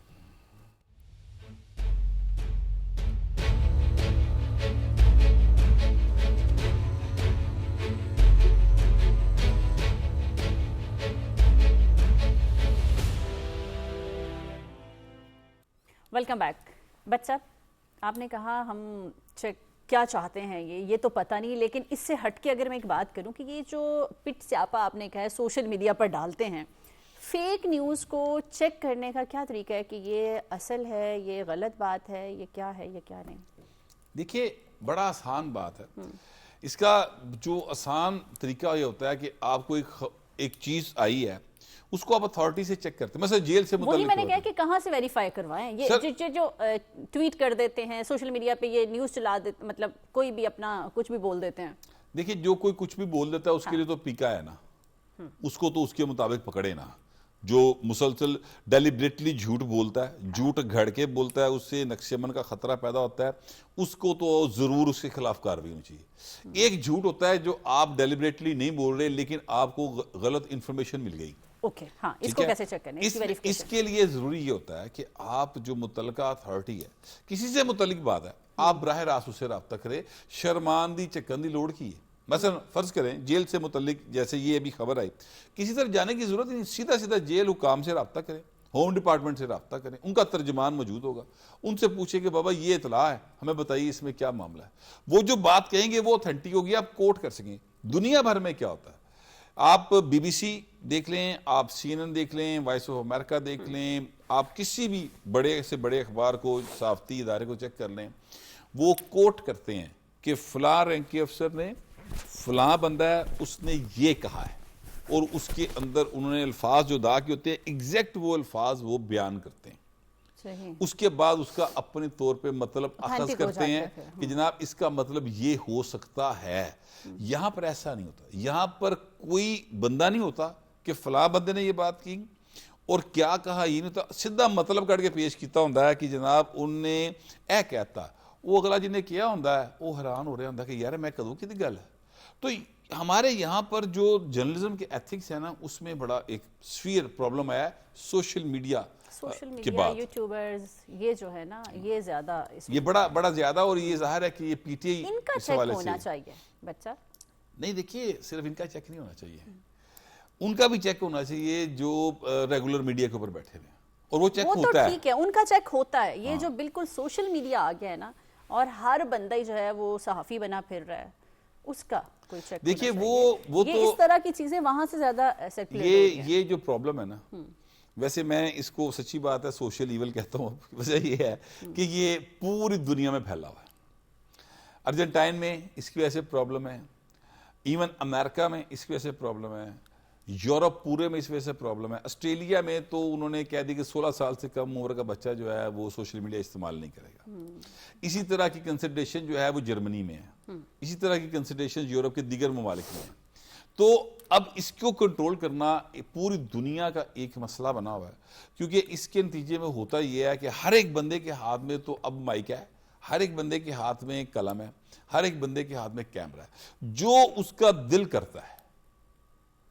Welcome back. بٹ صاحب آپ نے کہا ہم کیا چاہتے ہیں یہ تو پتہ نہیں, لیکن اس سے ہٹ کے اگر میں ایک بات کروں کہ یہ جو پٹ سیاپا آپ نے کہا ہے سوشل میڈیا پر ڈالتے ہیں, فیک نیوز کو چیک کرنے کا کیا طریقہ ہے کہ یہ اصل ہے, یہ غلط بات ہے, یہ کیا ہے, یہ کیا نہیں؟ دیکھیے بڑا آسان بات ہے. اس کا جو آسان طریقہ یہ ہوتا ہے کہ آپ کو ایک چیز آئی ہے اس کو آپ اتھارٹی سے چیک کرتے ہیں. مثلا جیل سے متعلق وہی میں نے کہا کہ کہاں سے ویریفائی کروائیں, یہ جو ٹویٹ کر دیتے ہیں سوشل میڈیا پہ, یہ نیوز چلا دیتے, مطلب کوئی بھی اپنا کچھ بھی بول دیتے ہیں. دیکھیے جو کوئی کچھ بھی بول دیتا ہے اس کے لیے تو پیکا ہے نا, اس کو تو اس کے مطابق پکڑے نا. جو مسلسل ڈیلیبریٹلی جھوٹ بولتا ہے, جھوٹ گھڑ کے بولتا ہے, اس سے نقش من کا خطرہ پیدا ہوتا ہے, اس کو تو ضرور اس کے خلاف کارروائی ہونی چاہیے. ایک جھوٹ ہوتا ہے جو آپ ڈیلیبریٹلی نہیں بول رہے لیکن آپ کو غلط انفارمیشن مل گئی. اوکے, ہاں, اس کو کیسے چیک کریں, اس کے لیے ضروری یہ ہوتا ہے کہ آپ جو متعلقہ اتھارٹی ہے, کسی سے متعلق بات ہے, آپ براہ راست اس سے رابطہ کریں, شرماندی چکن دی لوڑ کی ہے. مثلا فرض کریں جیل سے متعلق جیسے یہ ابھی خبر آئی, کسی طرح جانے کی ضرورت نہیں, سیدھا جیل حکام سے رابطہ کریں, ہوم ڈپارٹمنٹ سے رابطہ کریں, ان کا ترجمان موجود ہوگا, ان سے پوچھیں کہ بابا یہ اطلاع ہے, ہمیں بتائیے اس میں کیا معاملہ ہے. وہ جو بات کہیں گے وہ اتھینٹک ہوگی, آپ کوٹ کر سکیں. دنیا بھر میں کیا ہوتا ہے, آپ بی بی سی دیکھ لیں, آپ سی این این دیکھ لیں, وائس آف امریکہ دیکھ لیں, آپ کسی بھی بڑے سے بڑے اخبار کو, صحافتی ادارے کو چیک کر لیں, وہ کوٹ کرتے ہیں کہ فلاں رینک کے افسر نے, فلاں بندہ ہے, اس نے یہ کہا ہے, اور اس کے اندر انہوں نے الفاظ جو ادا کیے ہوتے ہیں ایگزیکٹ وہ الفاظ وہ بیان کرتے ہیں. اس کے بعد اس کا اپنے طور پہ مطلب اخذ کرتے ہیں کہ جناب اس کا مطلب یہ ہو سکتا ہے. یہاں پر ایسا نہیں ہوتا, یہاں پر کوئی بندہ نہیں ہوتا کہ فلاں بندے نے یہ بات کی اور کیا کہا یہ نہیں ہوتا, سیدھا مطلب کر کے پیش کیتا ہوتا ہے کہ جناب ان نے اے کہتا, وہ اگلا جن نے کیا ہوتا ہے وہ حیران ہو رہا ہوتا ہے کہ یار میں کدوں کی گل ہے. تو ہمارے یہاں پر جو جرنلزم کے ایتھکس ہے نا, اس میں بڑا ایک سفیر پرابلم آیا ہے سوشل میڈیا کے بعد. یوٹیوبرز یہ جو ہے نا یہ زیادہ یہ بڑا زیادہ, اور یہ ظاہر ہے کہ یہ پی ٹی آئی ان کا چیک ہونا چاہیے. بچہ نہیں, دیکھیے صرف ان کا چیک نہیں ہونا چاہیے, ان کا بھی چیک ہونا چاہیے جو ریگولر میڈیا کے اوپر بیٹھے ہوئے, اور وہ چیک ہوتا ہے. ٹھیک ہے, ان کا چیک ہوتا ہے. یہ جو بالکل سوشل میڈیا آ گیا ہے نا, اور ہر بندہ جو ہے وہ صحافی بنا پھر رہا ہے, اس کا کوئی چیک. دیکھیے وہ یہ اس طرح کی چیزیں وہاں سے زیادہ یہ جو پرابلم ہے نا, ویسے میں اس کو سچی بات ہے سوشل ایول کہتا ہوں, وجہ یہ ہے کہ یہ پوری دنیا میں پھیلا ہوا ہے. ارجنٹائن میں اس کی وجہ سے پرابلم ہے, ایون امریکہ میں اس کی وجہ سے پرابلم ہے, یورپ پورے میں اس وجہ سے پرابلم ہے. آسٹریلیا میں تو انہوں نے کہہ دی کہ 16 سال سے کم عمر کا بچہ جو ہے وہ سوشل میڈیا استعمال نہیں کرے گا. اسی طرح کی کنسیڈریشن جو ہے وہ جرمنی میں ہے, اسی طرح کی کنسیڈریشن یورپ کے دیگر ممالک میں ہے. تو اب اس کو کنٹرول کرنا پوری دنیا کا ایک مسئلہ بنا ہوا ہے, کیونکہ اس کے نتیجے میں ہوتا یہ ہے کہ ہر ایک بندے کے ہاتھ میں تو اب مائک ہے, ہر ایک بندے کے ہاتھ میں ایک قلم ہے، ہر ایک بندے کے ہاتھ میں ایک کیمرہ ہے، جو اس کا دل کرتا ہے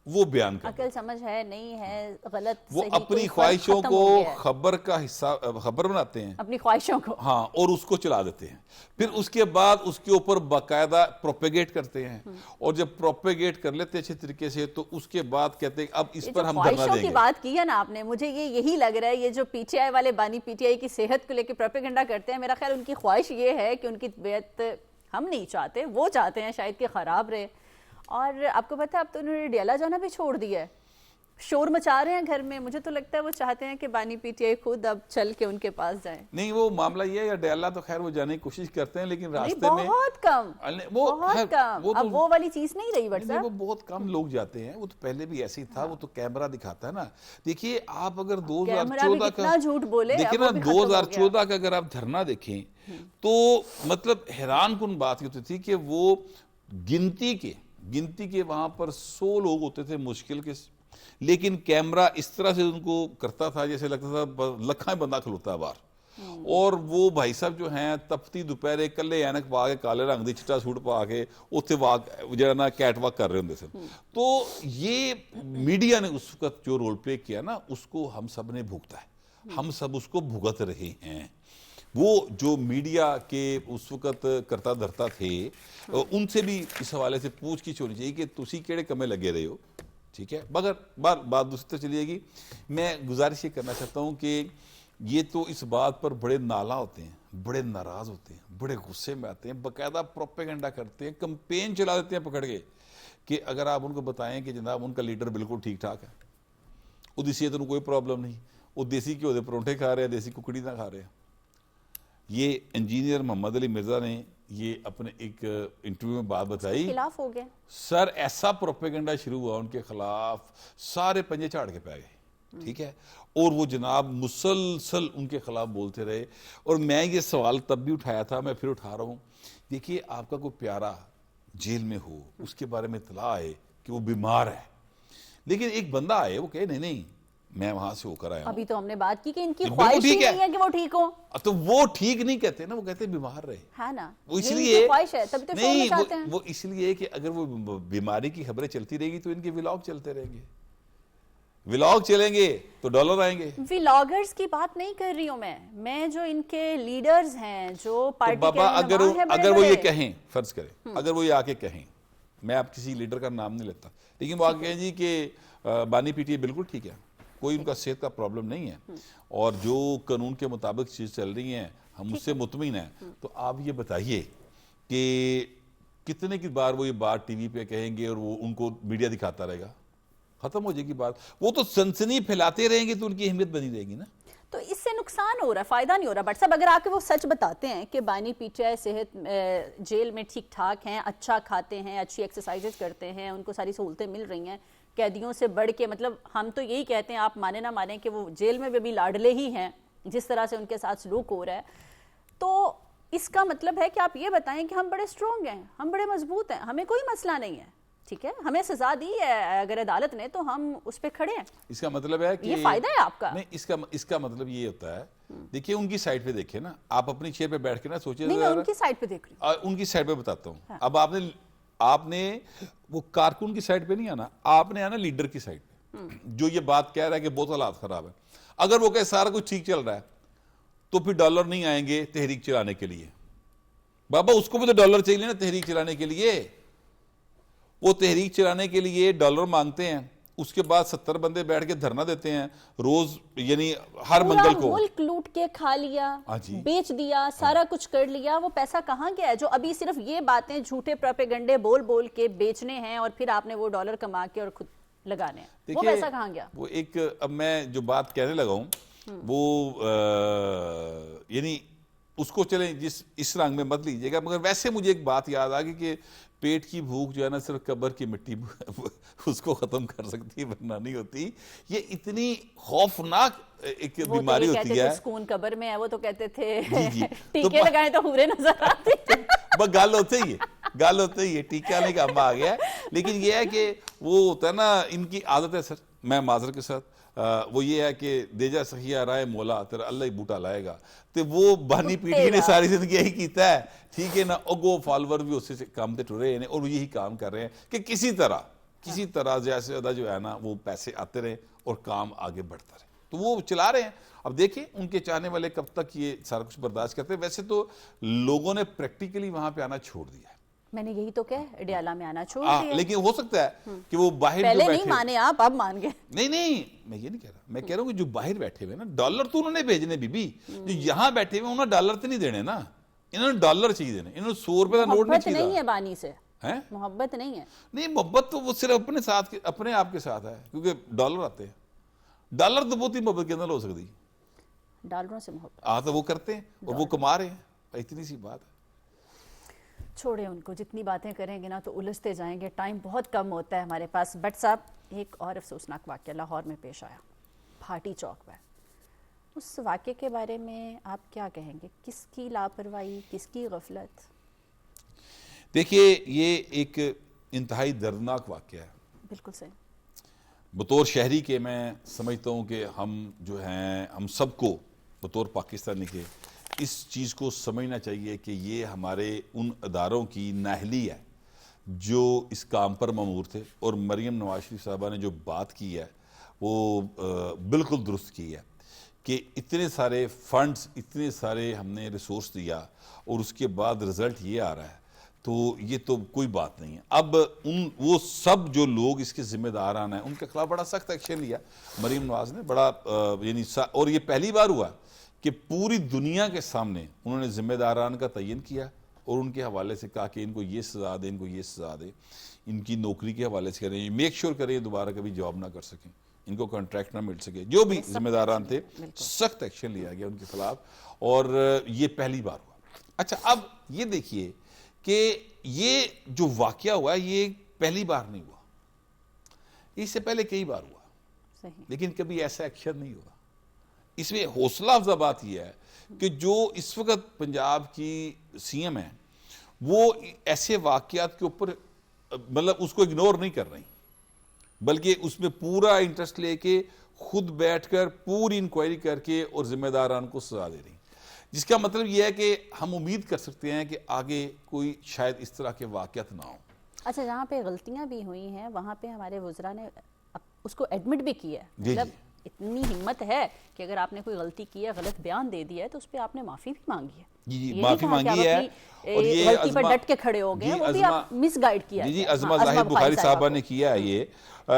وہ بیان کرتا ہے۔ عقل سمجھ ہے نہیں ہے، غلط وہ صحیح اپنی کوئی فرق خواہشوں ختم کو ہو گیا ہے۔ خبر کا حصہ خبر بناتے ہیں، اپنی خواہشوں کو، ہاں، اور اس کو چلا دیتے ہیں، پھر اس کے بعد اس کے اوپر باقاعدہ پروپیگیٹ کرتے ہیں، اور جب پروپیگیٹ کر لیتے ہیں اچھے طریقے سے تو اس کے بعد کہتے ہیں اب اس پر ہم دھرنا خواہشوں دیں کی گے۔ بات کی ہے نا آپ نے، مجھے یہی لگ رہا ہے یہ جو پی ٹی آئی والے بانی پی ٹی آئی کی صحت کو لے کے پروپیگنڈا کرتے ہیں، میرا خیال ان کی خواہش یہ ہے کہ ان کی طبیعت ہم نہیں چاہتے، وہ چاہتے ہیں شاید کہ خراب رہے۔ اور آپ کو پتہ ہے اب تو انہوں نے ڈیالہ جانا بھی چھوڑ دیا ہے، شور مچا رہے ہیں گھر میں، مجھے تو لگتا ہے وہ چاہتے ہیں کہ بانی پی ٹی آئی خود اب چل کے ان کے پاس جائیں۔ نہیں، وہ معاملہ یہ ہے، یا ڈیالہ تو خیر وہ جانے کی کوشش کرتے ہیں لیکن راستے میں بہت کم، بہت کم، اب وہ والی چیز نہیں رہی بٹ صاحب۔ وہ بہت کم لوگ جاتے ہیں، وہ تو پہلے بھی ایسے ہی تھا، وہ تو کیمرہ دکھاتا ہے نا۔ دیکھیے آپ اگر 2014 کا جھوٹ بولے، دیکھیں نا، 2014 کا اگر آپ دھرنا دیکھیں تو مطلب حیران کن بات یہ ہوتی تھی کہ وہ گنتی کے وہاں پر 100 لوگ ہوتے تھے مشکل کے، لیکن کیمرہ اس طرح سے ان کو کرتا تھا جیسے لگتا تھا لکھاں بندہ کھلوتا ہے باہر، اور وہ بھائی صاحب جو ہیں تپتی دوپہرے کلے اینک پا کے کالے رنگ دی چٹا سوٹ پا کے اتنے جڑا نا کیٹ واک کر رہے ہوں سن۔ تو یہ میڈیا نے اس وقت جو رول پلے کیا نا، اس کو ہم سب نے بھگتا ہے، ہم سب اس کو بھگت رہے ہیں۔ وہ جو میڈیا کے اس وقت کرتا دھرتا تھے ان سے بھی اس حوالے سے پوچھ گچھ ہونی چاہیے کہ تسی کیڑے کمے لگے رہے ہو، ٹھیک ہے؟ مگر بات دوسری طرف چلیے گی، میں گزارش یہ کرنا چاہتا ہوں کہ یہ تو اس بات پر بڑے نالا ہوتے ہیں، بڑے ناراض ہوتے ہیں، بڑے غصے میں آتے ہیں، باقاعدہ پروپیگنڈا کرتے ہیں، کمپین چلا دیتے ہیں پکڑ کے کہ اگر آپ ان کو بتائیں کہ جناب ان کا لیڈر بالکل ٹھیک ٹھاک ہے، وہ صحت میں کوئی پرابلم نہیں، وہ دیسی گھیو دے پرونٹھے کھا رہے ہیں، دیسی ککڑی نہ کھا رہے ہیں۔ یہ انجینئر محمد علی مرزا نے یہ اپنے ایک انٹرویو میں بات بتائی، خلاف ہو گیا سر ایسا پروپیگنڈا شروع ہوا ان کے خلاف، سارے پنجے چاڑ کے پہ گئے، ٹھیک ہے؟ اور وہ جناب مسلسل ان کے خلاف بولتے رہے، اور میں یہ سوال تب بھی اٹھایا تھا، میں پھر اٹھا رہا ہوں۔ دیکھیے آپ کا کوئی پیارا جیل میں ہو، اس کے بارے میں اطلاع آئے کہ وہ بیمار ہے، لیکن ایک بندہ آئے وہ کہے نہیں میں وہاں سے ہو کر آیا ہوں، ابھی تو ہم نے بات کی کہ ان کی خواہش ہی نہیں ہے کہ وہ ٹھیک ہوں، تو وہ ٹھیک نہیں کہتے نا، وہ کہتے بیمار رہے، ہے نا، وہ اس یہ ان لیے کی خواہش ہے، تبھی تو شور نہیں، مچاتے ہیں۔ وہ اس لیے کہ اگر وہ بیماری کی خبریں چلتی رہے گی تو ان کے ولاگ چلتے رہیں گے، ولاگ چلیں گے تو ڈالر آئیں گے۔ ولاگرز کی بات نہیں کر رہی ہوں میں جو ان کے لیڈرز ہیں، جو پارٹی کے بابا رہنما ہیں، اگر وہ یہ کہیں، فرض کریں اگر وہ یہ آ کے کہیں، میں آپ کسی لیڈر کا نام نہیں لیتا، لیکن وہ آ کے کہیں جی کہ بانی پی ٹی آئی بالکل ٹھیک ہے، کوئی ان کا صحت کا پرابلم نہیں ہے، اور جو قانون کے مطابق چیز چل رہی ہیں ہم اس سے مطمئن ہیں، تو آپ یہ بتائیے کہ کتنے کی بار وہ یہ بات ٹی وی پہ کہیں گے اور وہ ان کو میڈیا دکھاتا رہے گا؟ ختم ہو جائے گی بات، وہ تو سنسنی پھیلاتے رہیں گے تو ان کی اہمیت بنی رہے گی نا۔ تو اس سے نقصان ہو رہا ہے، فائدہ نہیں ہو رہا۔ بٹ صاحب اگر آ کے وہ سچ بتاتے ہیں کہ بانی پی ٹی آئی صحت جیل میں ٹھیک ٹھاک ہیں، اچھا کھاتے ہیں، اچھی ایکسرسائزز کرتے ہیں، ان کو ساری سہولتیں مل رہی ہیں، قیدیوں سے بڑھ کے، مطلب ہم تو یہی کہتے ہیں، آپ مانے نہ مانیں کہ وہ جیل میں بھی لاڈلے ہی ہیں، جس طرح سے ان کے ساتھ سلوک ہو رہا ہے، تو اس کا مطلب ہے کہ آپ یہ بتائیں کہ ہم بڑے سٹرونگ ہیں، ہم بڑے مضبوط ہیں، ہمیں کوئی مسئلہ نہیں ہے، ٹھیک ہے، ہمیں سزا دی ہے اگر عدالت نے تو ہم اس پہ کھڑے ہیں۔ اس کا مطلب ہے کہ یہ فائدہ ہے آپ کا؟ نہیں، اس کا مطلب یہ ہوتا ہے، دیکھیے ان کی سائٹ پہ دیکھیں نا، آپ اپنی چیئر پہ بیٹھ کے نا سوچیں، نہیں، میں ان کی سائٹ پہ دیکھ رہی ہوں، ان کی سائٹ پہ بتاتا ہوں۔ اب آپ نے وہ کارکن کی سائٹ پہ نہیں آنا، آپ نے آنا لیڈر کی سائٹ پہ، جو یہ بات کہہ رہا ہے کہ بہت حالات خراب ہے۔ اگر وہ کہے سارا کچھ ٹھیک چل رہا ہے تو پھر ڈالر نہیں آئیں گے تحریک چلانے کے لیے۔ بابا اس کو بھی تو ڈالر چاہیے نا تحریک چلانے کے لیے، وہ تحریک چلانے کے لیے ڈالر مانگتے ہیں، اس کے بعد 70 بندے بیٹھ کے دھرنا دیتے ہیں روز، یعنی ہر منگل کو۔ ملک لوٹ کے کھا لیا، بیچ دیا، سارا کچھ کر لیا، وہ پیسہ کہاں گیا ہے جو ابھی صرف یہ باتیں جھوٹے پروپیگنڈے بول کے بیچنے ہیں اور پھر آپ نے وہ ڈالر کما کے اور خود لگانے ہیں، وہ پیسہ کہاں گیا؟ وہ ایک، اب میں جو بات کہنے لگا ہوں وہ یعنی اس کو چلیں اس رنگ میں مت لیجیے گا، مگر ویسے مجھے ایک بات یاد آ گئی کہ پیٹ کی بھوک جو ہے نا صرف قبر کی مٹی اس کو ختم کر سکتی ہے، ورنہ نہیں ہوتی۔ یہ اتنی خوفناک ایک بیماری ہوتی ہے۔ سکون قبر میں ہے، وہ تو کہتے تھے ٹیکے لگائیں تو حوریں نظر آتی ہیں۔ بس گل ہوتے ہی ہے، ٹیکہ نہیں کام آ گیا ہے، لیکن یہ ہے کہ وہ ہوتا ہے نا، ان کی عادت ہے سر، میں معذرت کے ساتھ وہ یہ ہے کہ دے جا سخیا رائے مولا تیرا اللہ ہی بوٹا لائے گا. تو وہ بہنی پیٹھی نے ساری زندگی یہی کیتا ہے, ٹھیک ہے نا, اگو فالور بھی اسی سے کام تے ٹرے ہیں اور یہی کام کر رہے ہیں کہ کسی طرح زیادہ سے زیادہ جو ہے نا وہ پیسے آتے رہے اور کام آگے بڑھتا رہے, تو وہ چلا رہے ہیں. اب دیکھیں ان کے چاہنے والے کب تک یہ سارا کچھ برداشت کرتے ہیں. ویسے تو لوگوں نے پریکٹیکلی وہاں پہ آنا چھوڑ دیا ہے. میں نے یہی تو کہا اڈیالہ میں آنا چھوڑ دیا, لیکن ہو سکتا ہے کہ وہ باہر پہلے نہیں مانے آپ, اب مان گئے. نہیں میں یہ نہیں کہہ رہا, میں کہہ رہا ہوں کہ جو باہر بیٹھے ہوئے نا, ڈالر تو انہوں نے بھیجنے بی جو یہاں بیٹھے ہوئے انہوں نے ڈالر تو نہیں دینے نا, انہوں نے ڈالر چاہیے دینے, انہوں نے 100 روپے کا نوٹ نہیں چاہیے. محبت نہیں ہے بانی سے, محبت نہیں ہے. نہیں محبت تو وہ صرف اپنے آپ کے ساتھ ہے, کیونکہ ڈالر آتے ہیں. ڈالر تو بہت ہی محبت کے اندر ہو سکتی, ڈالروں سے محبت تو وہ کرتے ہیں اور وہ کما رہے ہیں, اتنی سی بات ہے. چھوڑیں ان کو, جتنی باتیں کریں گے نا تو الجھتے جائیں گے, ٹائم بہت کم ہوتا ہے ہمارے پاس. بٹ صاحب ایک اور افسوسناک واقعہ لاہور میں پیش آیا, بھاٹی چوک پر. اس واقعے کے بارے میں آپ کیا کہیں گے؟ کس کی لاپرواہی, کس کی غفلت؟ دیکھیے یہ ایک انتہائی دردناک واقعہ ہے. بالکل صحیح. بطور شہری کے میں سمجھتا ہوں کہ ہم جو ہیں, ہم سب کو بطور پاکستانی کے اس چیز کو سمجھنا چاہیے کہ یہ ہمارے ان اداروں کی نااہلی ہے جو اس کام پر مامور تھے. اور مریم نواز شریف صاحبہ نے جو بات کی ہے وہ بالکل درست کی ہے کہ اتنے سارے فنڈز, اتنے سارے ہم نے ریسورس دیا اور اس کے بعد رزلٹ یہ آ رہا ہے, تو یہ تو کوئی بات نہیں ہے. اب وہ سب جو لوگ اس کے ذمہ داران ہیں ان کے خلاف بڑا سخت ایکشن لیا مریم نواز نے, بڑا یعنی, اور یہ پہلی بار ہوا کہ پوری دنیا کے سامنے انہوں نے ذمہ داران کا تعین کیا اور ان کے حوالے سے کہا کہ ان کو یہ سزا دیں, ان کو یہ سزا دیں, ان کی نوکری کے حوالے سے کریں, میک شور کریں دوبارہ کبھی جاب نہ کر سکیں, ان کو کانٹریکٹ نہ مل سکے. جو بھی ذمہ داران تھے سخت ایکشن لیا گیا ان کے خلاف, اور یہ پہلی بار ہوا. اچھا اب یہ دیکھیے کہ یہ جو واقعہ ہوا یہ پہلی بار نہیں ہوا, اس سے پہلے کئی بار ہوا, لیکن کبھی ایسا ایکشن نہیں ہوا. اس میں حوصلہ افزا بات یہ ہے کہ جو اس وقت پنجاب کی سی ایم ہیں وہ ایسے واقعات کے اوپر مطلب اس کو اگنور نہیں کر رہی, بلکہ اس میں پورا انٹرسٹ لے کے خود بیٹھ کر پوری انکوائری کر کے اور ذمہ داران کو سزا دے رہی, جس کا مطلب یہ ہے کہ ہم امید کر سکتے ہیں کہ آگے کوئی شاید اس طرح کے واقعات نہ ہوں. اچھا, جہاں پہ غلطیاں بھی ہوئی ہیں وہاں پہ ہمارے وزراء نے اس کو ایڈمٹ بھی کیا ہے. مطلب اتنی ہمت ہے کہ اگر آپ نے کوئی غلطی کی ہے, غلط بیان دے دیا ہے, تو اس پہ آپ نے معافی بھی مانگی ہے. جی معافی مانگی ہے, اور یہ غلطی پر ڈٹ کے کھڑے ہو گئے, وہ بھی آپ مس گائیڈ کیا ہے. جی عظمہ ظاہر بخاری صاحبہ نے کیا ہے یہ,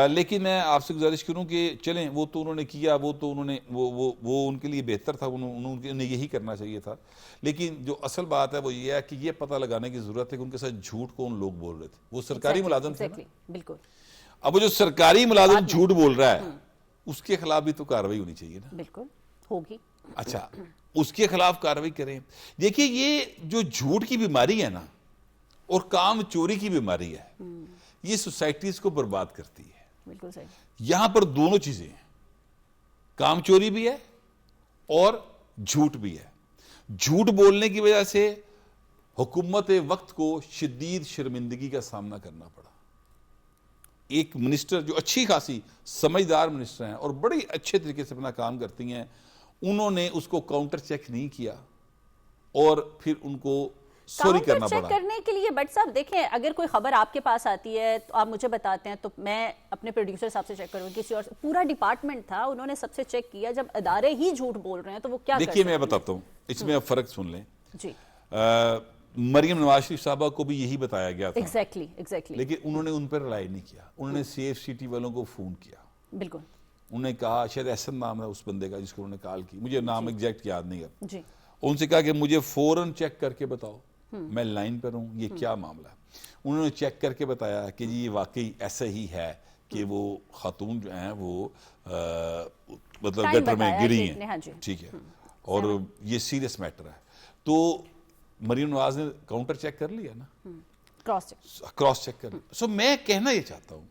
لیکن میں آپ سے گزارش کروں کہ چلیں وہ تو انہوں نے کیا, وہ تو انہوں نے وہ ان کے لیے بہتر تھا, انہیں یہی کرنا چاہیے تھا. لیکن جو اصل بات ہے وہ یہ ہے کہ یہ پتہ لگانے کی ضرورت ہے کہ ان کے ساتھ جھوٹ کون لوگ بول رہے تھے. وہ سرکاری ملازم تھے, بالکل. اب وہ جو سرکاری ملازم جھوٹ بول رہا ہے اس کے خلاف بھی تو کارروائی ہونی چاہیے نا. بالکل ہوگی. اچھا اس کے خلاف کارروائی کریں. دیکھیے یہ جو جھوٹ کی بیماری ہے نا اور کام چوری کی بیماری ہے, یہ سوسائٹیز کو برباد کرتی ہے. بالکل صحیح. یہاں پر دونوں چیزیں ہیں, کام چوری بھی ہے اور جھوٹ بھی ہے. جھوٹ بولنے کی وجہ سے حکومت وقت کو شدید شرمندگی کا سامنا کرنا پڑا. ایک منسٹر جو اچھی خاصی سمجھدار منسٹر ہیں اور بڑی اچھے طریقے سے اپنا کام کرتی ہیں, انہوں نے اس کو کاؤنٹر چیک نہیں کیا اور پھر ان کو سوری کرنا پڑا. چیک کرنے کے لیے بٹ صاحب دیکھیں, اگر کوئی خبر آپ کے پاس آتی ہے تو آپ مجھے بتاتے ہیں, تو میں اپنے پروڈیوسر صاحب سے چیک کروں, کسی اور پورا ڈپارٹمنٹ تھا, انہوں نے سب سے چیک کیا. جب ادارے ہی جھوٹ بول رہے ہیں تو وہ کیا کریں؟ دیکھیے میں بتاتا ہوں, اس میں آپ فرق سن لیں. جی مریم نواز شریف صاحبہ کو بھی یہی بتایا گیا تھا, ایگزیکٹلی, لیکن انہوں نے ان پر رلائی نہیں کیا. انہوں نے سی ایف سی ٹی والوں کو فون کیا. بالکل. انہوں نے کہا, شاید احسن نام ہے اس بندے کا جس کو انہوں نے کال کی, مجھے نام ایگزیکٹ یاد نہیں ہے. جی ان سے کہا کہ مجھے فوراً چیک کر کے بتاؤ, میں لائن پر ہوں, یہ کیا معاملہ ہے. انہوں نے چیک کر کے بتایا کہ جی یہ واقعی ایسا ہی ہے کہ وہ خاتون جو ہیں وہ مطلب گٹر میں گری ہیں, ٹھیک ہے, اور یہ سیریس میٹر ہے. تو مریم نواز نے کاؤنٹر چیک کر لیا نا, کراس چیک کر لیا. سو میں کہنا یہ چاہتا ہوں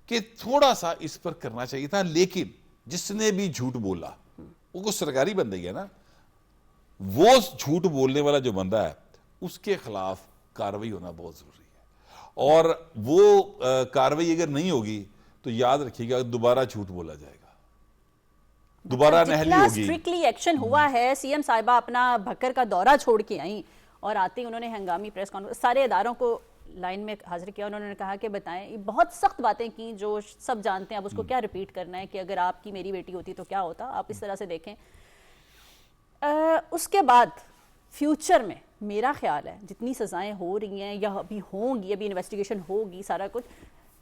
کہ تھوڑا سا اس پر کرنا چاہیے تھا, لیکن جس نے بھی جھوٹ بولا وہ کوئی سرکاری بندہ ہی ہے نا, وہ جھوٹ بولنے والا جو بندہ ہے اس کے خلاف کارروائی ہونا بہت ضروری ہے. اور وہ کارروائی اگر نہیں ہوگی تو یاد رکھیے گا دوبارہ جھوٹ بولا جائے گا, دوبارہ نہلی ہوگی. اسٹرکٹلی ایکشن ہوا ہے, سی ایم صاحبہ اپنا بھکر کا دورہ چھوڑ کے آئیں اور آتے ہی انہوں نے ہنگامی پریس کانفرنس سارے اداروں کو لائن میں حاضر کیا. انہوں نے کہا کہ بتائیں, یہ بہت سخت باتیں کی جو سب جانتے ہیں, اب اس کو کیا ریپیٹ کرنا ہے کہ اگر آپ کی میری بیٹی ہوتی تو کیا ہوتا, آپ اس طرح سے دیکھیں. اس کے بعد فیوچر میں میرا خیال ہے جتنی سزائیں ہو رہی ہیں یا ابھی ہوں گی, ابھی انویسٹیگیشن ہوگی, سارا کچھ,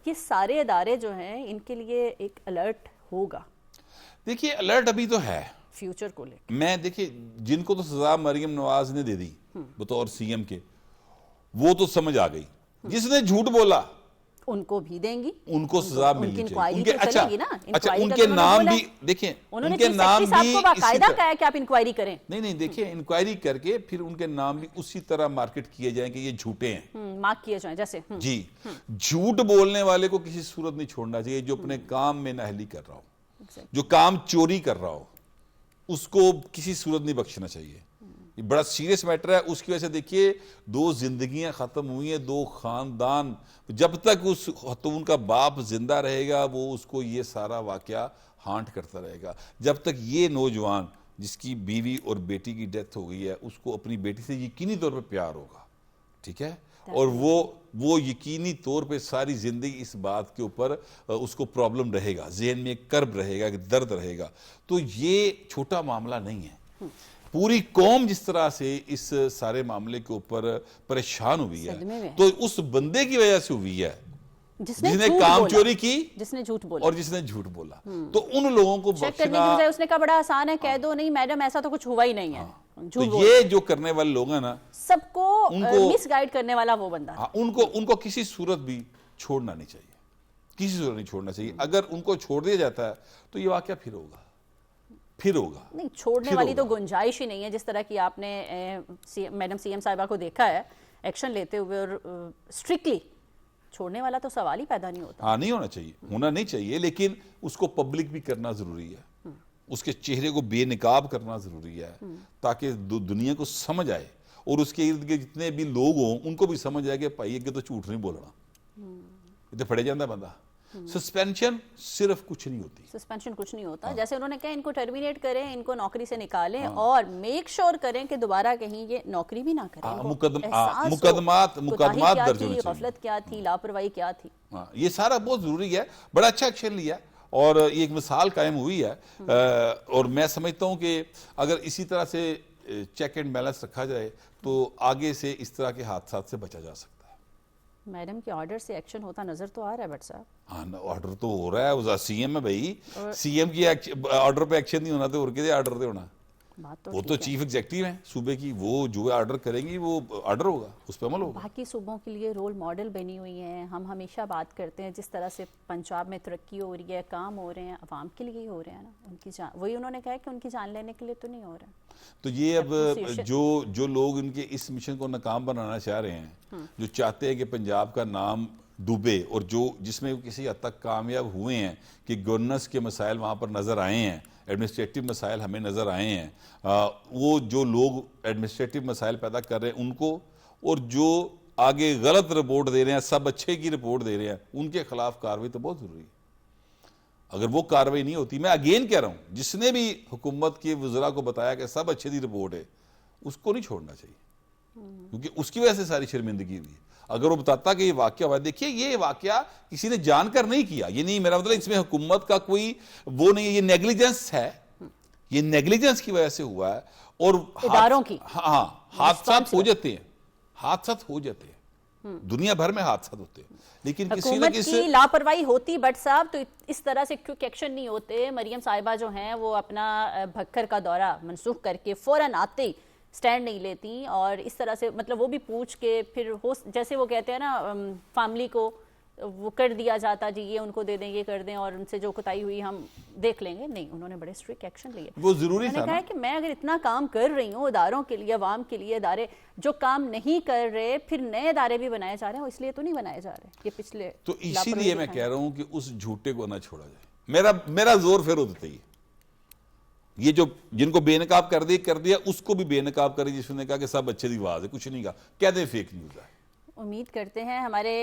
یہ سارے ادارے جو ہیں ان کے لیے ایک الرٹ ہوگا. دیکھیے الرٹ ابھی تو ہے فیوچر کو لے میں دیکھیے جن کو تو سزا مریم نواز نے دے دی بطور سی ایم کے, وہ تو سمجھ آ گئی. جس نے جھوٹ بولا ان کو بھی دیں گی, ان کو سزا ملنی چاہیے. ان کے اچھا ان کے نام بھی دیکھیں, ان کے نام بھی باقاعدہ کہا ہے کہ آپ انکوائری کریں. نہیں دیکھیں انکوائری کر کے پھر ان کے نام بھی اسی طرح مارکیٹ کیے جائیں کہ یہ جھوٹے ہیں, مارک کیے جائیں جیسے. جی, جھوٹ بولنے والے کو کسی صورت نہیں چھوڑنا چاہیے, جو اپنے کام میں نااہلی کر رہا ہو, جو کام چوری کر رہا ہو, اس کو کسی صورت نہیں بخشنا چاہیے. یہ بڑا سیریس میٹر ہے. اس کی وجہ سے دیکھیے 2 زندگیاں ختم ہوئی ہیں, 2 خاندان. جب تک اس خاتون کا باپ زندہ رہے گا وہ اس کو یہ سارا واقعہ ہانٹ کرتا رہے گا. جب تک یہ نوجوان جس کی بیوی اور بیٹی کی ڈیتھ ہو گئی ہے اس کو اپنی بیٹی سے یقینی طور پہ پیار ہوگا, ٹھیک ہے, اور وہ یقینی طور پہ ساری زندگی اس بات کے اوپر اس کو پرابلم رہے گا, ذہن میں ایک کرب رہے گا, ایک درد رہے گا. تو یہ چھوٹا معاملہ نہیں ہے. پوری قوم جس طرح سے اس سارے معاملے کے اوپر پریشان ہوئی ہے تو اس بندے کی وجہ سے ہوئی ہے جس نے کام چوری کی, جس نے جھوٹ بولا, اور جس نے جھوٹ بولا. تو ان لوگوں کو بخشنا, اس نے کہا بڑا آسان ہے, کہہ دو نہیں میڈم ایسا تو کچھ ہوا ہی نہیں ہے. تو یہ جو کرنے والے لوگ ہیں نا, سب کو مس گائیڈ کرنے والا وہ بندہ, ان کو کسی صورت بھی چھوڑنا نہیں چاہیے, کسی صورت نہیں چھوڑنا چاہیے. اگر ان کو چھوڑ دیا جاتا ہے تو یہ واقعہ پھر ہوگا. نہیں چھوڑنے والی تو گنجائش ہی نہیں ہے. جس طرح کی آپ نے میڈم سی ایم صاحبہ کو دیکھا ہے ایکشن لیتے ہوئے, اور اسٹرکٹلی چھوڑنے والا تو سوال ہی پیدا نہیں ہوتا. ہاں نہیں ہونا چاہیے, ہونا نہیں چاہیے, لیکن اس کو پبلک بھی کرنا ضروری ہے, اس کے چہرے کو بے نقاب کرنا ضروری ہے تاکہ دنیا کو سمجھ آئے, اور اس کے ارد گرد جتنے بھی لوگ ہوں ان کو بھی سمجھ آئے کہ بھائی یہ تو جھوٹ نہیں بولنا, یہ تو پھڑے جاندہ بندہ. سسپینشن صرف کچھ نہیں ہوتی, سسپینشن کچھ نہیں ہوتا. جیسے انہوں نے کہا ان کو ٹرمینیٹ کریں, ان کو نوکری سے نکالیں, اور میک شور کریں کہ دوبارہ کہیں یہ نوکری بھی نہ کریں. مقدمات درج ہونے چاہیے, غفلت کیا تھی, لاپرواہی کیا تھی, یہ سارا بہت ضروری ہے. بڑا اچھا ایکشن لیا اور یہ ایک مثال قائم ہوئی ہے. اور میں سمجھتا ہوں کہ اگر اسی طرح سے چیک اینڈ بیلنس رکھا جائے تو آگے سے اس طرح کے حادثات سے بچا جا سکتا ہے. میڈم کے آرڈر سے ایکشن ہوتا نظر تو آ رہا ہے بٹ صاحب. ہاں آرڈر تو ہو رہا ہے, سی ایم ہے بھائی, سی ایم کی آرڈر پہ ایکشن نہیں ہونا تو اور کیا آرڈر دے ہونا. وہ تو چیف ایگزیکٹو ہیں صوبے کی, وہ جو آرڈر کریں گی وہ آرڈر ہوگا, اس پہ عمل ہوگا. باقی صوبوں کے لیے رول ماڈل بنی ہوئی ہیں. ہم ہمیشہ بات کرتے ہیں جس طرح سے پنجاب میں ترقی ہو رہی ہے, کام ہو رہے ہیں, عوام کے لیے ہی ہو رہے ہیں نا. ان کی جان, وہی انہوں نے کہا کہ ان کی جان لینے کے لیے تو نہیں ہو رہا. تو یہ اب جو لوگ ان کے اس مشن کو ناکام بنانا چاہ رہے ہیں, جو چاہتے ہیں کہ پنجاب کا نام ڈوبے, اور جس میں کسی حد تک کامیاب ہوئے ہیں کہ گورننس کے مسائل وہاں پر نظر آئے ہیں, ایڈمنسٹریٹو مسائل ہمیں نظر آئے ہیں, وہ جو لوگ ایڈمنسٹریٹو مسائل پیدا کر رہے ہیں ان کو, اور جو آگے غلط رپورٹ دے رہے ہیں, سب اچھے کی رپورٹ دے رہے ہیں, ان کے خلاف کارروائی تو بہت ضروری ہے. اگر وہ کارروائی نہیں ہوتی, میں اگین کہہ رہا ہوں, جس نے بھی حکومت کے وزراء کو بتایا کہ سب اچھے دی رپورٹ ہے, اس کو نہیں چھوڑنا چاہیے, کیونکہ اس کی وجہ سے ساری شرمندگی ہوئی. اگر وہ بتاتا کہ یہ واقعہ ہوا ہے, دیکھیے یہ واقعہ کسی نے جان کر نہیں کیا, یہ نہیں, میرا مطلب اس میں حکومت کا کوئی وہ نہیں ہے, یہ نیگلیجنس ہے, یہ نیگلیجنس کی وجہ سے ہوا ہے. اور اداروں کی ہاں حادثات ہو جاتے ہیں, حادثات ہو جاتے ہیں, دنیا بھر میں حادثات ہوتے ہیں, لیکن کسی نہ کسی حکومت کی لاپرواہی ہوتی بٹ صاحب تو اس طرح سے کوئک ایکشن نہیں ہوتے. مریم صاحبہ جو ہیں وہ اپنا بھکر کا دورہ منسوخ کر کے فوراً آتے ہی سٹینڈ نہیں لیتی, اور اس طرح سے مطلب وہ بھی پوچھ کے پھر جیسے وہ کہتے ہیں نا فیملی کو وہ کر دیا جاتا, جی یہ ان کو دے دیں, یہ کر دیں, اور ان سے جو کوتاہی ہوئی ہم دیکھ لیں گے. نہیں, انہوں نے بڑے اسٹرکٹ ایکشن لیے. وہ ضروری تھا. انہوں نے کہا کہ میں اگر اتنا کام کر رہی ہوں اداروں کے لیے, عوام کے لیے, ادارے جو کام نہیں کر رہے پھر نئے ادارے بھی بنائے جا رہے ہیں, اس لیے تو نہیں بنائے جا رہے یہ پچھلے. تو اسی لیے میں کہہ رہا ہوں کہ اس جھوٹے کو نہ چھوڑا جائے. میرا زور پھر ہوتا ہی, یہ جو جن کو بے نقاب کر دیا اس کو بھی بے نقاب کرے, جس نے کہا کہ سب اچھے دی آواز ہے, کچھ نہیں کہا, کہہ دیں فیک نیوز ہے. امید کرتے ہیں ہمارے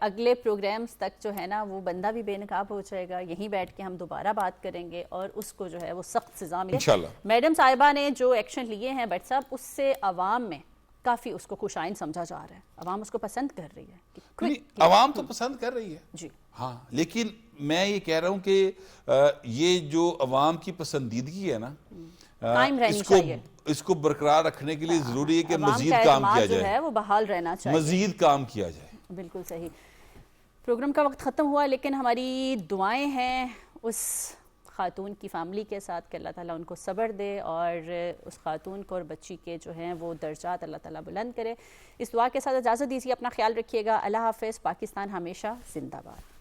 اگلے پروگرامز تک جو ہے نا وہ بندہ بھی بے نقاب ہو جائے گا, یہیں بیٹھ کے ہم دوبارہ بات کریں گے اور اس کو جو ہے وہ سخت سزا ملے انشاءاللہ. میڈم صاحبہ نے جو ایکشن لیے ہیں بٹ صاحب, اس سے عوام میں کافی اس کو خوشائن سمجھا جا رہا ہے, عوام اس کو پسند کر رہی ہے. عوام تو پسند کر رہی ہے جی ہاں, لیکن میں یہ کہہ رہا ہوں کہ یہ جو عوام کی پسندیدگی ہے نا, قائم رہنی چاہیے. اس کو برقرار رکھنے کے لیے ضروری ہے کہ عوام مزید کا کام اعتماد کیا جو جائے, ہے وہ بحال رہنا چاہیے, مزید کام کیا جائے. بالکل صحیح. پروگرام کا وقت ختم ہوا, لیکن ہماری دعائیں ہیں اس خاتون کی فیملی کے ساتھ کہ اللہ تعالیٰ ان کو صبر دے اور اس خاتون کو اور بچی کے جو ہیں وہ درجات اللہ تعالیٰ بلند کرے. اس دعا کے ساتھ اجازت دیجیے, اپنا خیال رکھیے گا. اللہ حافظ. پاکستان ہمیشہ زندہ باد.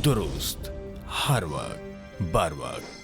درست ہر وقت بر وقت.